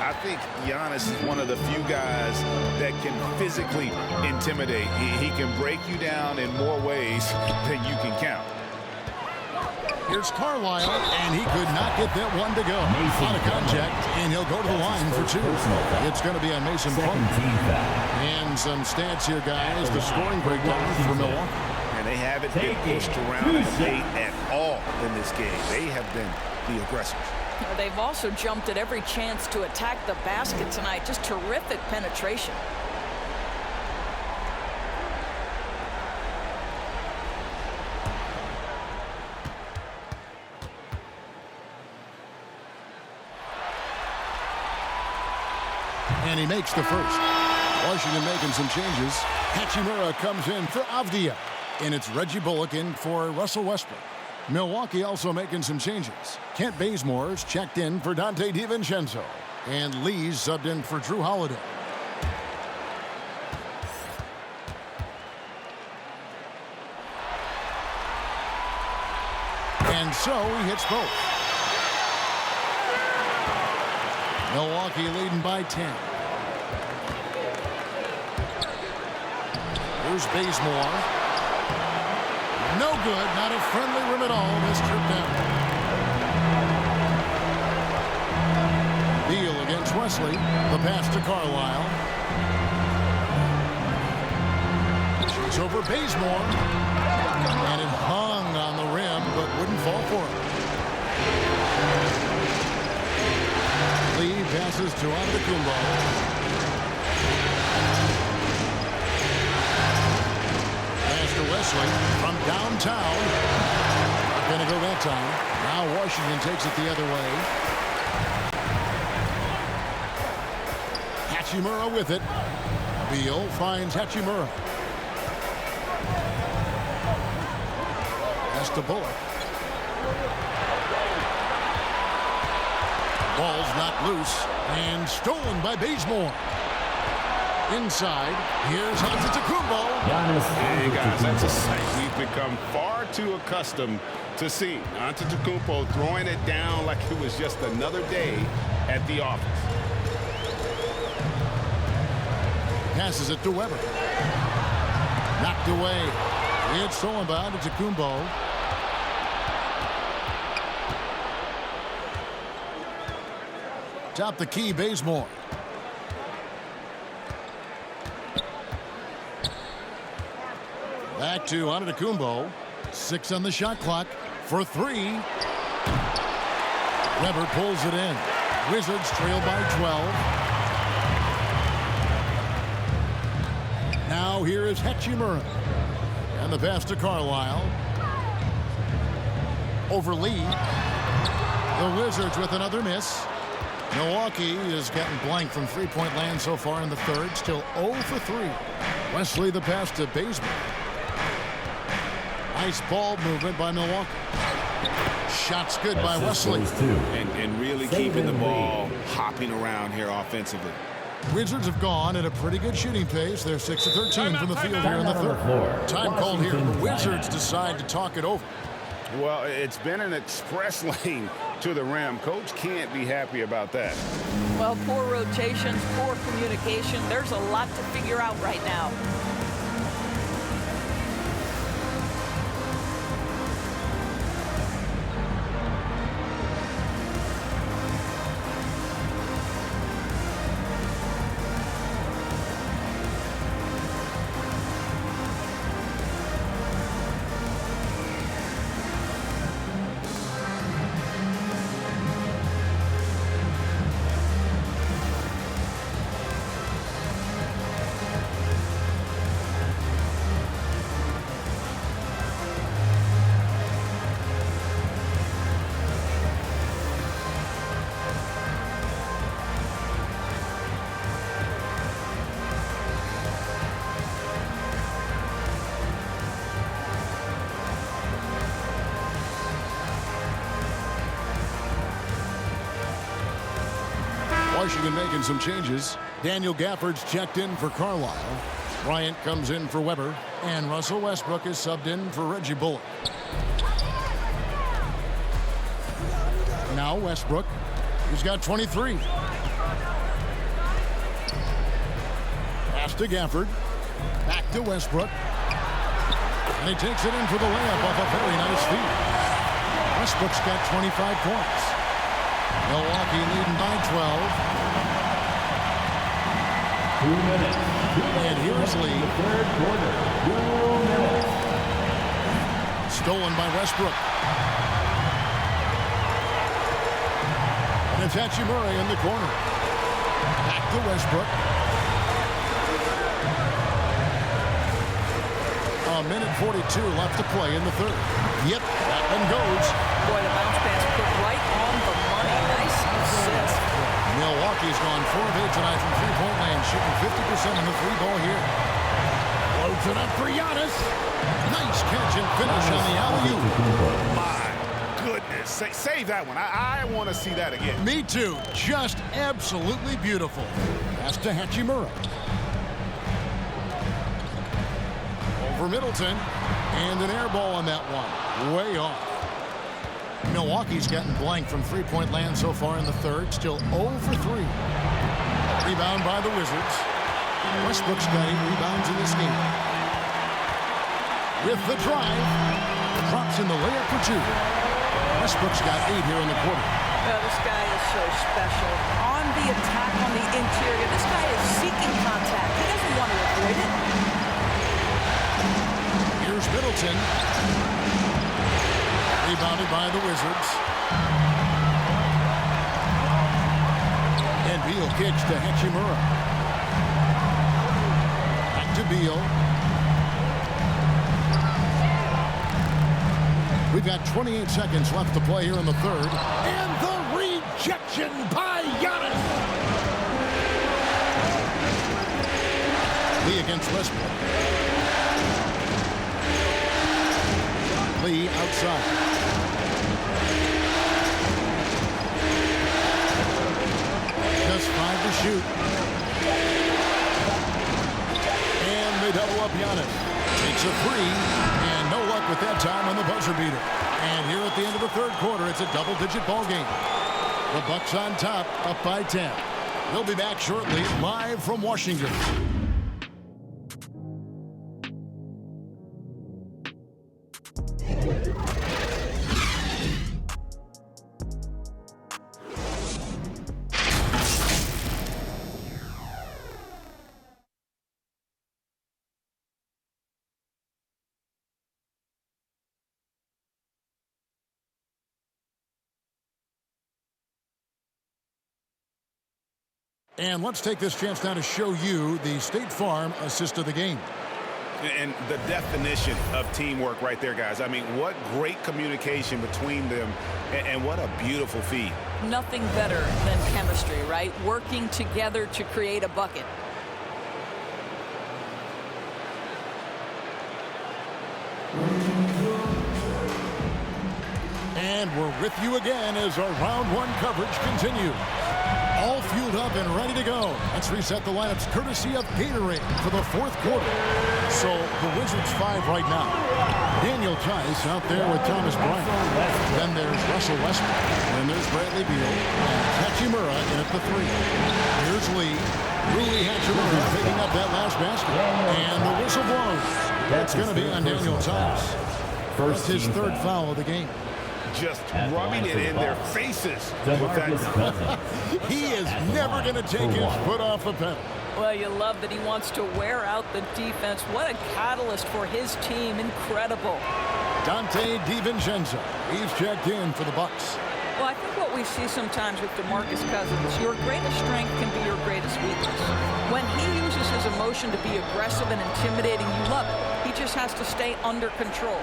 I think Giannis is one of the few guys that can physically intimidate. He can break you down in more ways than you can count. Here's Carlisle, and he could not get that one to go. On a contact, and he'll go to the line for two. It's going to be on Mason Plumlee. And some stats here, guys. The scoring breakdown for Milwaukee. And they haven't been pushed around the paint at all in this game. They have been the aggressors. They've also jumped at every chance to attack the basket tonight. Just terrific penetration. And he makes the first. Washington making some changes. Hachimura comes in for Avdia. And it's Reggie Bullock in for Russell Westbrook. Milwaukee also making some changes. Kent Bazemore's checked in for Dante DiVincenzo. And Lee's subbed in for Drew Holiday. And so he hits both. Milwaukee leading by 10. Here's Bazemore. No good, not a friendly rim at all. This trip down. Beal against Wesley. The pass to Carlisle. Shoots over Bazemore. And it hung on the rim, but wouldn't fall for it. Lee passes to Antetokounmpo. Wesley from downtown. Not going to go that time. Now Washington takes it the other way. Hachimura with it. Beal finds Hachimura. Pass to Bullock. Ball's not loose and stolen by Bazemore. Inside, here's Antetokounmpo. Hey guys, that's a sight we've become far too accustomed to seeing. Antetokounmpo throwing it down like it was just another day at the office. Passes it to Weber. Knocked away. It's stolen by Antetokounmpo. Top the key, Bazemore. Back to Antetokounmpo. 6 on the shot clock for 3. Weber pulls it in. Wizards trail by 12. Now here is Hachimura. And the pass to Carlisle. Over Lee. The Wizards with another miss. Milwaukee has gotten blank from three-point land so far in the third. Still 0 for 3. Wesley the pass to Bazemore. Nice ball movement by Milwaukee. Shots good by Wesley. And really keeping the ball hopping around here offensively. Wizards have gone at a pretty good shooting pace. They're 6 of 13 from the field here in the third. Time called here. The Wizards decide to talk it over. Well, it's been an express lane to the rim. Coach can't be happy about that. Well, poor rotations, poor communication. There's a lot to figure out right now. Michigan making some changes. Daniel Gafford's checked in for Carlisle. Bryant comes in for Weber. And Russell Westbrook is subbed in for Reggie Bullock. Now Westbrook. He's got 23. Pass to Gafford. Back to Westbrook. And he takes it in for the layup off a very nice feed. Westbrook's got 25 points. Milwaukee leading by 12. 2 minutes. And here's Lee. Third quarter. 2 minutes. Stolen by Westbrook. And it's Hachimura in the corner. Back to Westbrook. A minute 42 left to play in the third. Yep, that one goes. Boy, the bounce pass put right on the money. Nice assist. Milwaukee's gone 4 of 8 tonight from three-point land, shooting 50% on the three ball here. Loads it up for Giannis. Nice catch and finish on the alley-oop. My goodness. Save that one. I want to see that again. Me too. Just absolutely beautiful. Pass to Hachimura. Over Middleton. And an air ball on that one. Way off. Milwaukee's gotten blank from three-point land so far in the third. Still 0 for 3. Rebound by the Wizards. Westbrook's got 8 rebounds in this game. With the drive. Drops in the layup for 2. Westbrook's got 8 here in the quarter. Oh, this guy is so special. On the attack on the interior, this guy is seeking contact. He doesn't want to avoid it. Here's Middleton. Rebounded by the Wizards. And Beal kicks to Hachimura. Back to Beal. We've got 28 seconds left to play here in the third. And the rejection by Giannis. Lee against Westbrook. Lee outside. Just 5 to shoot. And they double up Giannis. Takes a 3, and no luck with that time on the buzzer beater. And here at the end of the third quarter, it's a double-digit ball game. The Bucks on top, up by 10. We'll be back shortly, live from Washington. And let's take this chance now to show you the State Farm assist of the game. And the definition of teamwork right there, guys. I mean, what great communication between them, and what a beautiful feed. Nothing better than chemistry, right? Working together to create a bucket. And we're with you again as our round 1 coverage continues. All fueled up and ready to go. Let's reset the lineups courtesy of Gatorade for the fourth quarter. So the Wizards 5 right now. Daniel Tice out there with Thomas Bryant. Then there's Russell Westbrook. And there's Bradley Beal. And Hachimura in at the 3. Here's Lee. Rui Hachimura picking up that last basket. And the whistle blows. That's going to be on Daniel Tice. That's his 3rd foul of the game. Just rubbing it in their faces with that. He is never going to take his foot off the pedal. Well, you love that he wants to wear out the defense. What a catalyst for his team. Incredible. Dante DiVincenzo. He's checked in for the Bucks. Well, I think what we see sometimes with DeMarcus Cousins, your greatest strength can be your greatest weakness. When he uses his emotion to be aggressive and intimidating, you love it. He just has to stay under control.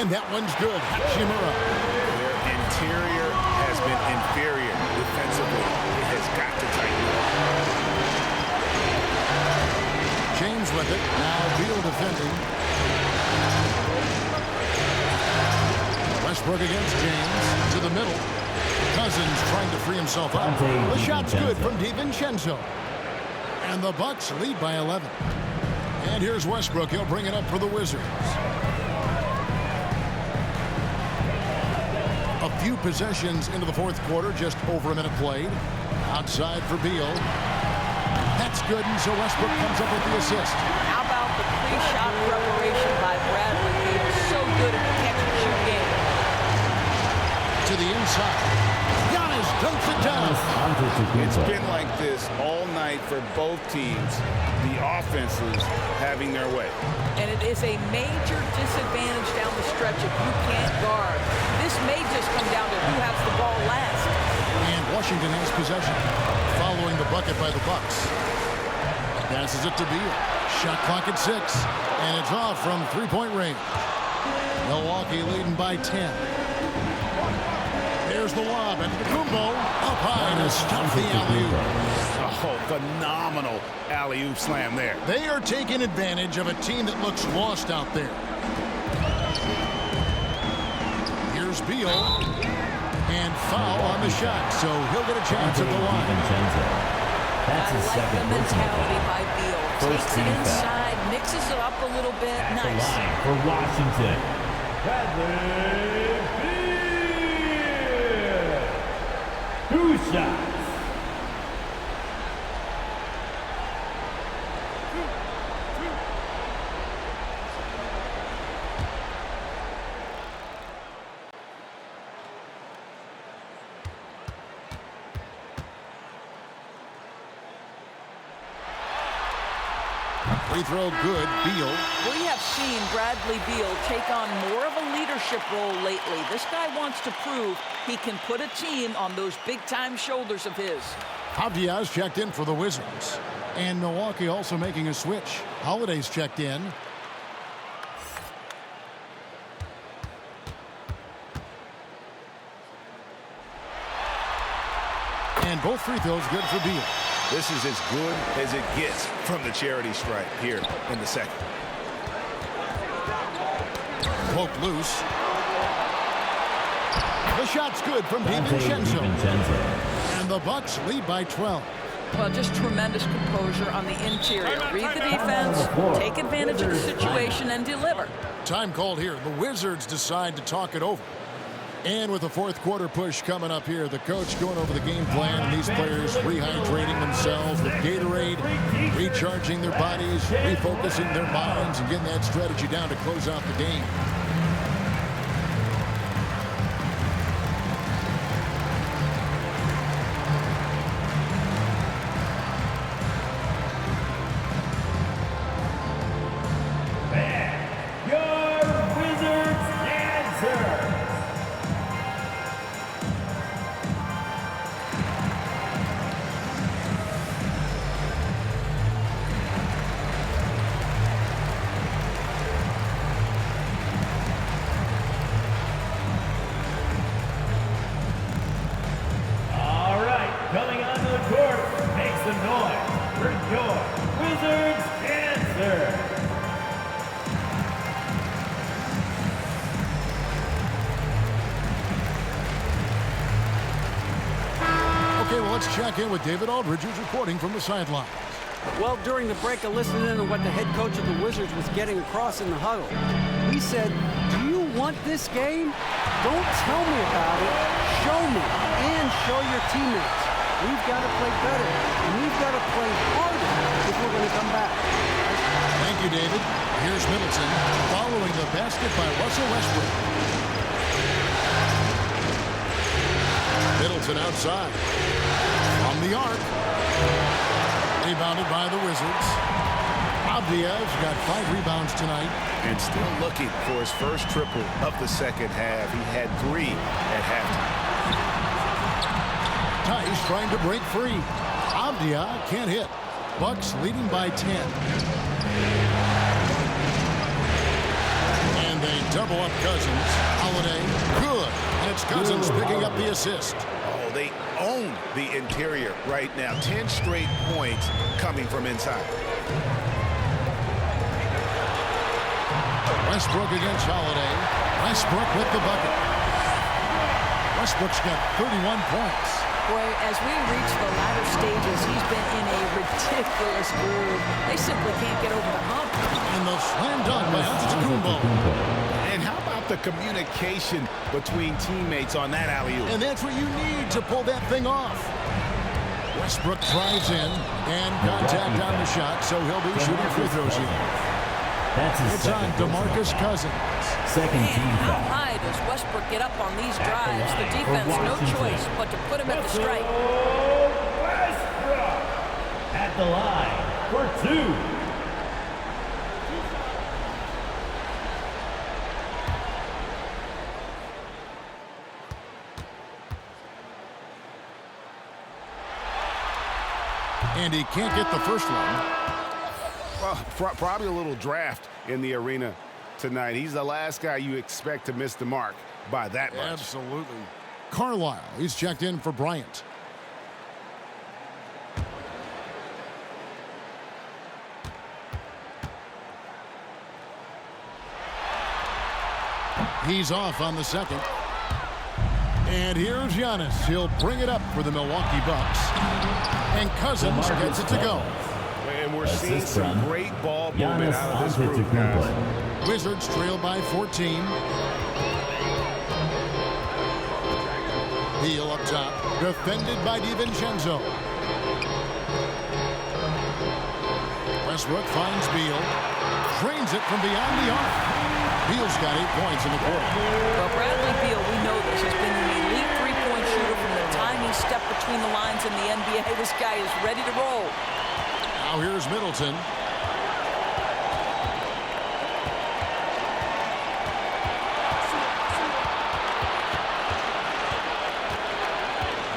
And that one's good. Hachimura. Their interior has been inferior defensively. It has got to tighten up. James with it. Now Beal defending. Westbrook against James. To the middle. Cousins trying to free himself up. The shot's good from DiVincenzo. And the Bucks lead by 11. And here's Westbrook. He'll bring it up for the Wizards. A few possessions into the fourth quarter, just over a minute played. Outside for Beal. That's good, and so Westbrook comes up with the assist. How about the pre-shot preparation by Bradley Beal? So good at the catch-and-shoot game. To the inside. Giannis dunks it down. It's been like this all night for both teams. The offenses having their way. And it is a major disadvantage down the stretch if you can't guard. This may just come down to who has the ball last. And Washington has possession, following the bucket by the Bucks. Passes it to Beal. Shot clock at 6, and it's off from three-point range. Milwaukee leading by 10. There's the lob, and Kumbo up high to stop the alley-oop. Oh, phenomenal alley-oop slam there. They are taking advantage of a team that looks lost out there. Here's Beal, and foul on the shot, so he'll get a chance at the line. That's his second the mentality by Beal. First Takes it inside, mixes it up a little bit. At nice. the line for Washington, Bradley Beal. 2 shots. Free throw good, Beal. We have seen Bradley Beal take on more of a leadership role lately. This guy wants to prove he can put a team on those big-time shoulders of his. Diaz checked in for the Wizards. And Milwaukee also making a switch. Holiday's checked in. And both free throws good for Beal. This is as good as it gets from the charity stripe here in the second. Poked loose. The shot's good from DiVincenzo. And the Bucks lead by 12. Well, just tremendous composure on the interior. Read the defense, take advantage of the situation, and deliver. Time called here. The Wizards decide to talk it over. And with the fourth quarter push coming up here, the coach going over the game plan, and these players rehydrating themselves with Gatorade, recharging their bodies, refocusing their minds, and getting that strategy down to close out the game. Let's check in with David Aldridge, who's reporting from the sidelines. Well, during the break, I listened in to what the head coach of the Wizards was getting across in the huddle. He said, do you want this game? Don't tell me about it. Show me and show your teammates. We've got to play better, and we've got to play harder if we're going to come back. Thank you, David. Here's Middleton following the basket by Russell Westbrook. Middleton outside. On the arc. Rebounded by the Wizards. Diaz got 5 rebounds tonight. And still looking for his first triple of the second half. He had 3 at halftime. Tice trying to break free. Abdia can't hit. Bucks leading by 10. And they double up Cousins. Holiday, good. And it's Cousins picking up the assist. Oh, they own the interior right now. 10 straight points coming from inside. Westbrook against Holiday. Westbrook with the bucket. Westbrook's got 31 points. Boy, as we reach the latter stages, he's been in a ridiculous groove. They simply can't get over the hump. And the slam dunk by Antetokounmpo. And how about the communication between teammates on that alley-oop? And that's what you need to pull that thing off. Westbrook drives in and contact on the shot, so he'll be shooting free throws here. It's on DeMarcus Cousins. Second team How foul. high does Westbrook get up on these drives? The defense, no choice but to put him at the stripe. Westbrook at the line for 2. And he can't get the first one. Well, probably a little draft in the arena tonight. He's the last guy you expect to miss the mark by that much. Absolutely. Carlisle, he's checked in for Bryant. He's off on the second. And here's Giannis. He'll bring it up for the Milwaukee Bucks. And Cousins gets it to go. And we're seeing some great ball movement out of this group, guys. Wizards trail by 14. Beal up top, defended by DiVincenzo. Westbrook finds Beal, drains it from beyond the arc. Beal's got 8 points in the quarter. Well, Bradley Beal, we know this, has been an elite three-point shooter from the time he stepped between the lines in the NBA. This guy is ready to roll. Now here's Middleton.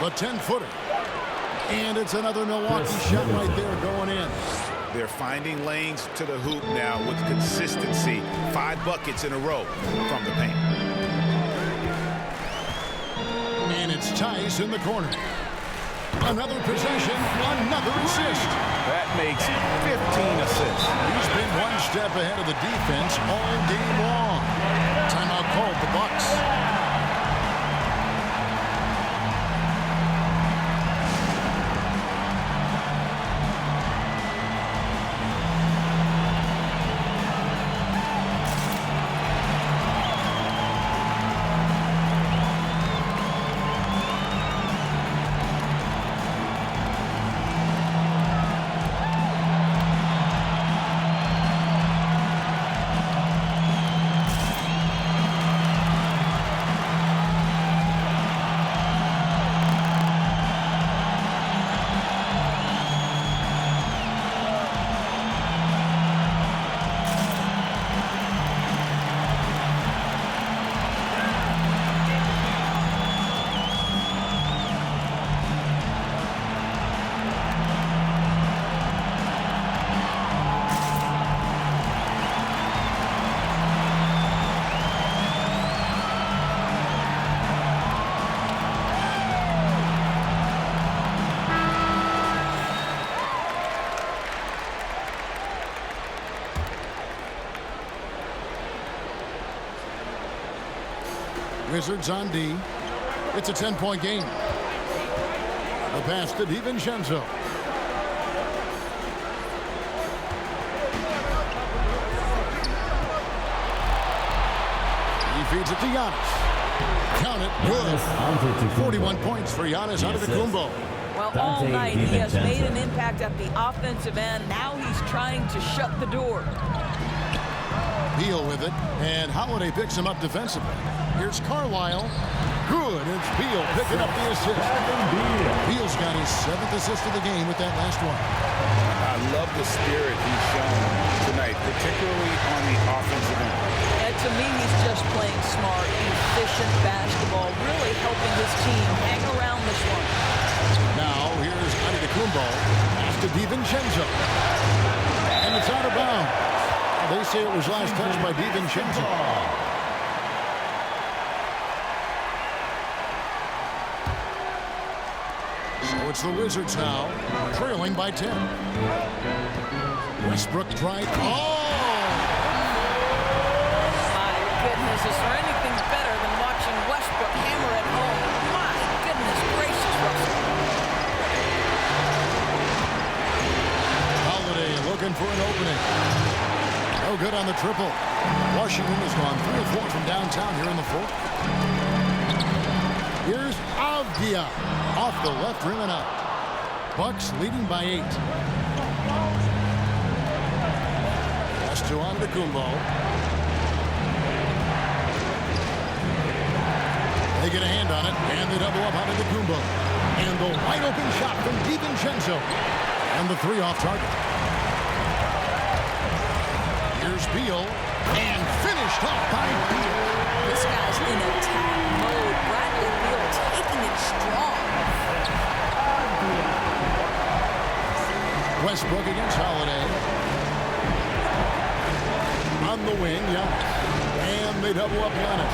The 10-footer. And it's another Milwaukee shot right there going in. They're finding lanes to the hoop now with consistency. 5 buckets in a row from the paint. And it's Tice in the corner. Another possession, another assist. That makes 15 assists. He's been one step ahead of the defense all game long. Timeout called the Bucks. Wizards on D. It's a 10-point game. The pass to DiVincenzo. He feeds it to Giannis. Count it. Good. 41 points for Giannis Antetokounmpo. Well, all night he has made an impact at the offensive end. Now he's trying to shut the door. Beal with it, and Holiday picks him up defensively. Here's Carlisle. Good. It's Beal picking up the assist. Beal's got his 7th assist of the game with that last one. I love the spirit he's shown tonight, particularly on the offensive end. And to me, he's just playing smart, efficient basketball, really helping his team hang around this one. Now, here's Antetokounmpo. Pass to DiVincenzo. And it's out of bounds. They say it was last touched by DiVincenzo. So it's the Wizards now, trailing by 10. Westbrook drive. Oh! My goodness, is there anything better than watching Westbrook hammer at home? on the triple. Washington has gone 3 of 4 from downtown here in the fourth. Here's Avdia off the left rim and up. Bucks leading by 8. Pass to Antetokounmpo. They get a hand on it, and they double up Antetokounmpo. And the wide open shot from DiVincenzo. And the 3 off target. Here's Beal, and finished off by Beal. This guy's in attack mode. Bradley Beal taking it strong. Westbrook against Holiday. On the wing, Giannis. And they double up Giannis.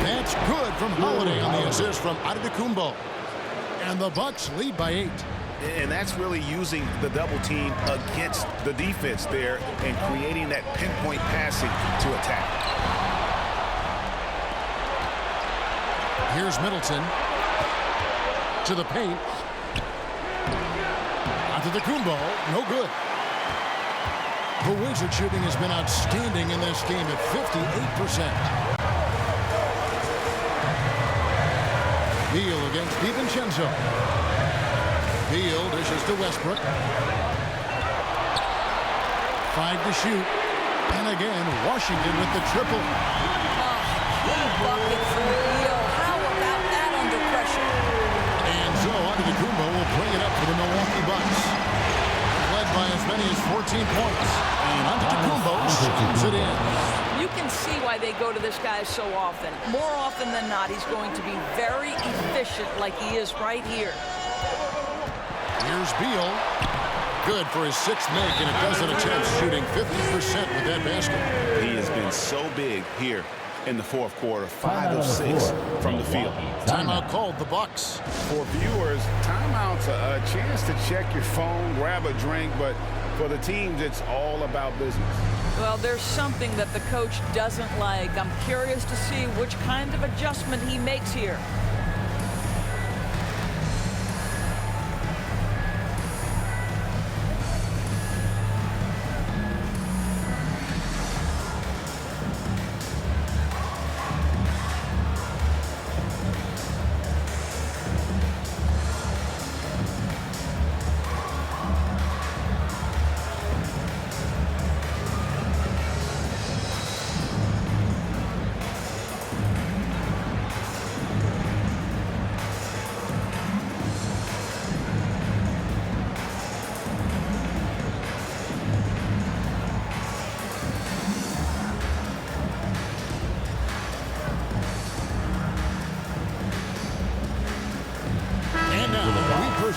That's good from Holiday on the assist from Antetokounmpo. And the Bucks lead by 8. And that's really using the double team against the defense there and creating that pinpoint passing to attack. Here's Middleton to the paint. Antetokounmpo, no good. The Wizard shooting has been outstanding in this game at 58%. Beal against DiVincenzo. Beal dishes to Westbrook. 5 to shoot. And again, Washington with the triple. Key bucket from Beal. How about that under pressure? And so Antetokounmpo will bring it up for the Milwaukee Bucks. Led by as many as 14 points. And Antetokounmpo slams it in. You can see why they go to this guy so often. More often than not, he's going to be very efficient like he is right here. Here's Beal. Good for his 6th make, and a dozen attempts, shooting 50% with that basket. He has been so big here in the fourth quarter. 5 of 6 from the field. Timeout called, the Bucks. For viewers, timeout's a chance to check your phone, grab a drink, but for the teams, it's all about business. Well, there's something that the coach doesn't like. I'm curious to see which kind of adjustment he makes here.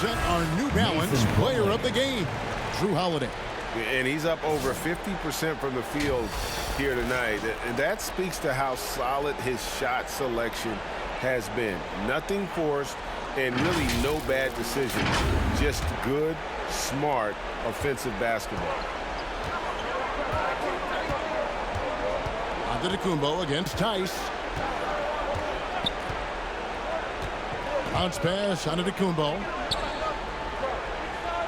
Our New Balance player of the game, Drew Holiday. And he's up over 50% from the field here tonight. And that speaks to how solid his shot selection has been. Nothing forced and really no bad decisions. Just good, smart, offensive basketball. Antetokounmpo against Tice. Bounce pass, Antetokounmpo.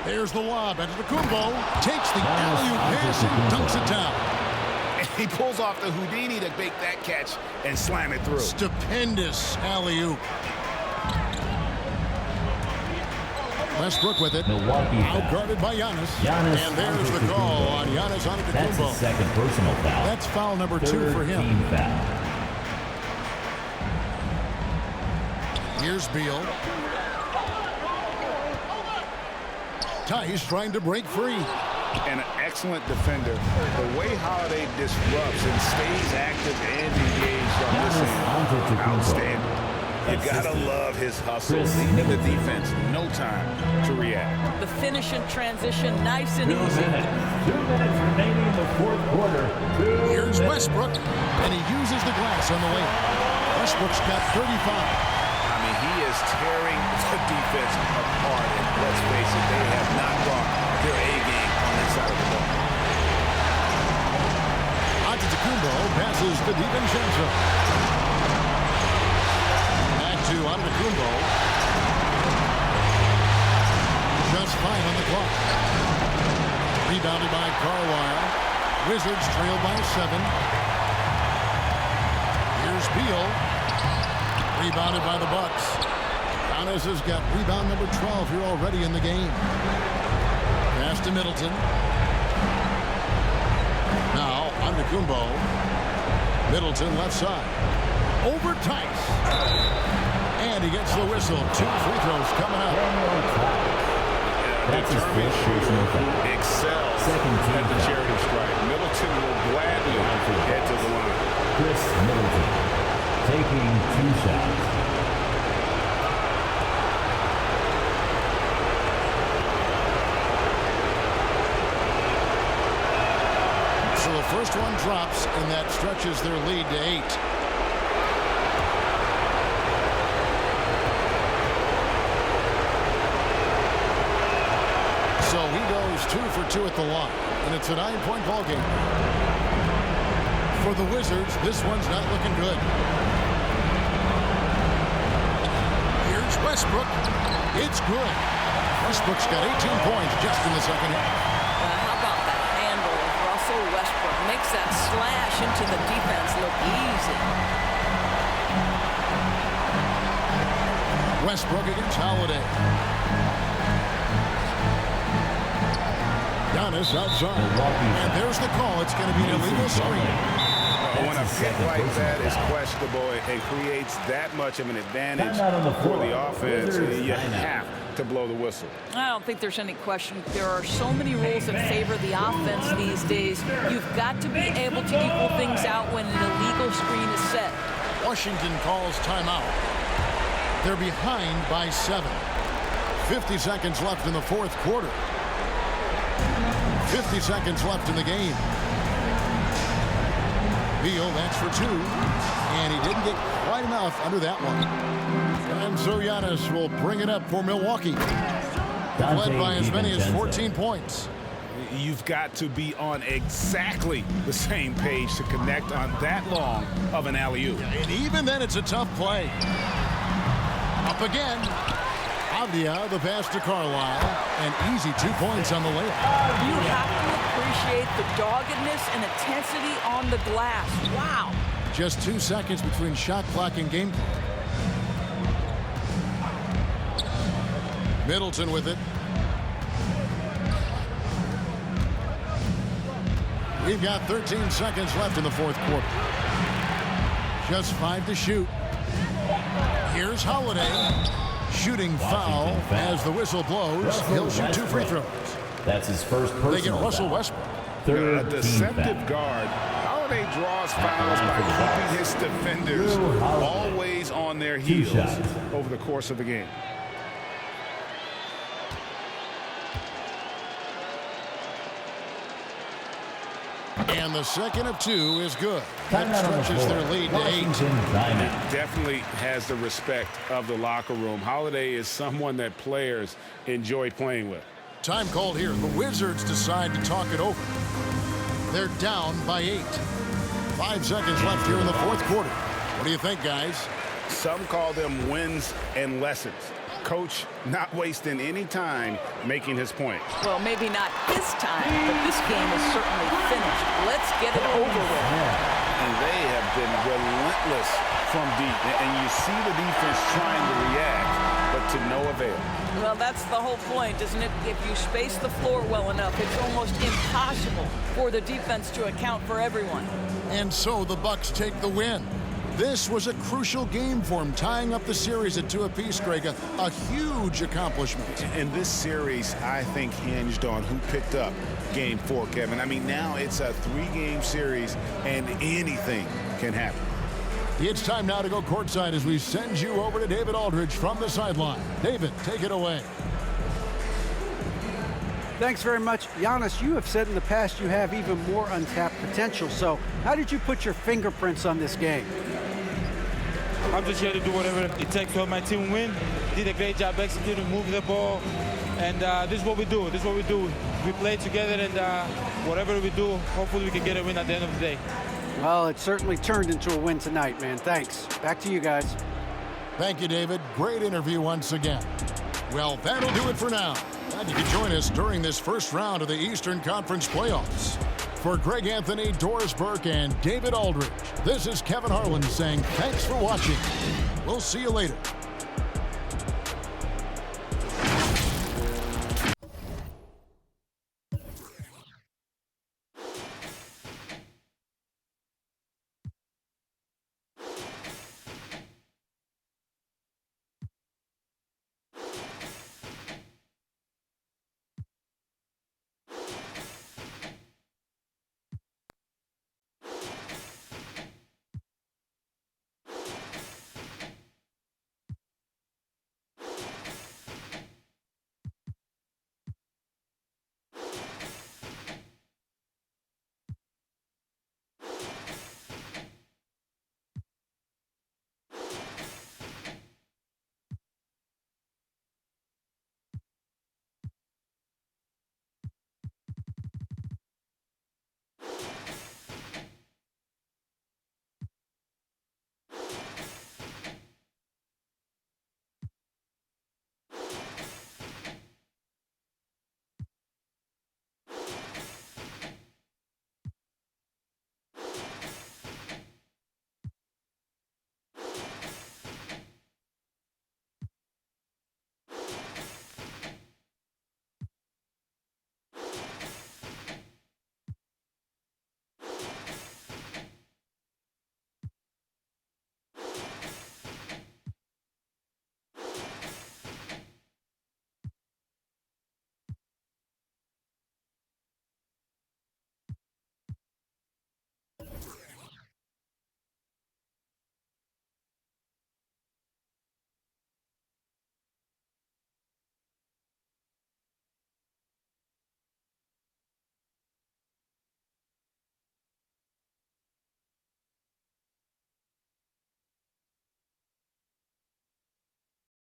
There's the lob. Antetokounmpo takes the alley-oop pass and dunks it down. And he pulls off the Houdini to make that catch and slam it through. Stupendous alley-oop. Westbrook with it. Milwaukee out guarded by Giannis. And there's the call on Giannis Antetokounmpo. That's his 2nd personal foul. That's foul number 2 for him. Team foul. Here's Beal. Tice trying to break free. And an excellent defender. The way Holiday disrupts and stays active and engaged on this end. Outstanding. You gotta love his hustle. Leading the defense, no time to react. The finish and transition, nice and easy. 2 minutes remaining in the fourth quarter. Here's Westbrook, and he uses the glass on the way. Westbrook's got 35. I mean, he is tearing the defense apart. And let's face it, they have not brought their A game on that side of the ball. Antetokounmpo passes to DiVincenzo. Back to Antetokounmpo. Just 5 on the clock. Rebounded by Carlisle. Wizards trail by 7. Here's Beal. Rebounded by the Bucks. Giannis has got rebound number 12 here already in the game. Pass to Middleton. Now Antetokounmpo. Middleton left side. Over Tice. And he gets the whistle. 2 free throws coming up. That's his first personal foul. Excels at the charity stripe. Middleton will gladly head to the line. Chris Middleton taking 2 shots. So the first one drops, and that stretches their lead to 8. So he goes 2 for 2 at the line, and it's a 9-point ball game. For the Wizards, this one's not looking good. Here's Westbrook. It's good. Westbrook's got 18 points just in the second half. How about the handle of Russell Westbrook? Makes that slash into the defense look easy. Westbrook against Holiday. Giannis outside. And there's the call. It's going to be an illegal screen. When a pick like that is questionable, it creates that much of an advantage for the offense. You have to blow the whistle. I don't think there's any question. There are so many rules that favor the offense these days. You've got to be able to equal things out when an illegal screen is set. Washington calls timeout. They're behind by 7. 50 seconds left in the fourth quarter. 50 seconds left in the game. Beal, that's for 2. And he didn't get quite enough under that one. And so Giannis will bring it up for Milwaukee. They've led by as many as 14 points. You've got to be on exactly the same page to connect on that long of an alley-oop. And even then, it's a tough play. Up again. Avdia, the pass to Carlisle. And easy 2 points on the layup. You have to appreciate the doggedness and intensity on the glass. Wow. Just 2 seconds between shot clock and game clock. Middleton with it. We've got 13 seconds left in the fourth quarter. Just 5 to shoot. Here's Holiday. Shooting foul as the whistle blows. He'll shoot 2 free throws. That's his first personal They get Russell foul. Westbrook. A deceptive guard. Holiday draws fouls by keeping his defenders always on their heels over the course of the game. And the second of 2 is good. That stretches their lead to 8. It definitely has the respect of the locker room. Holiday is someone that players enjoy playing with. Time called here. The Wizards decide to talk it over. They're down by 8. 5 seconds left here in the fourth quarter. What do you think, guys? Some call them wins and lessons. Coach not wasting any time making his point. Well, maybe not this time, but this game is certainly finished. Let's get it over with. And they have been relentless from deep. And you see the defense trying to react, but to no avail. Well, that's the whole point, isn't it? If you space the floor well enough, it's almost impossible for the defense to account for everyone. And so the Bucks take the win. This was a crucial game for him, tying up the series at 2 apiece, Greg. A huge accomplishment. And this series, I think, hinged on who picked up Game 4, Kevin. I mean, now it's a 3-game series, and anything can happen. It's time now to go courtside as we send you over to David Aldridge from the sideline. David, take it away. Thanks very much. Giannis, you have said in the past you have even more untapped potential. So how did you put your fingerprints on this game? I'm just here to do whatever it takes to help my team win. Did a great job executing, moving the ball. And this is what we do. This is what we do. We play together, and whatever we do, hopefully we can get a win at the end of the day. Well, it certainly turned into a win tonight, man. Thanks. Back to you guys. Thank you, David. Great interview once again. Well, that'll do it for now. Glad you could join us during this first round of the Eastern Conference playoffs. For Greg Anthony, Doris Burke, and David Aldridge, this is Kevin Harlan saying thanks for watching. We'll see you later.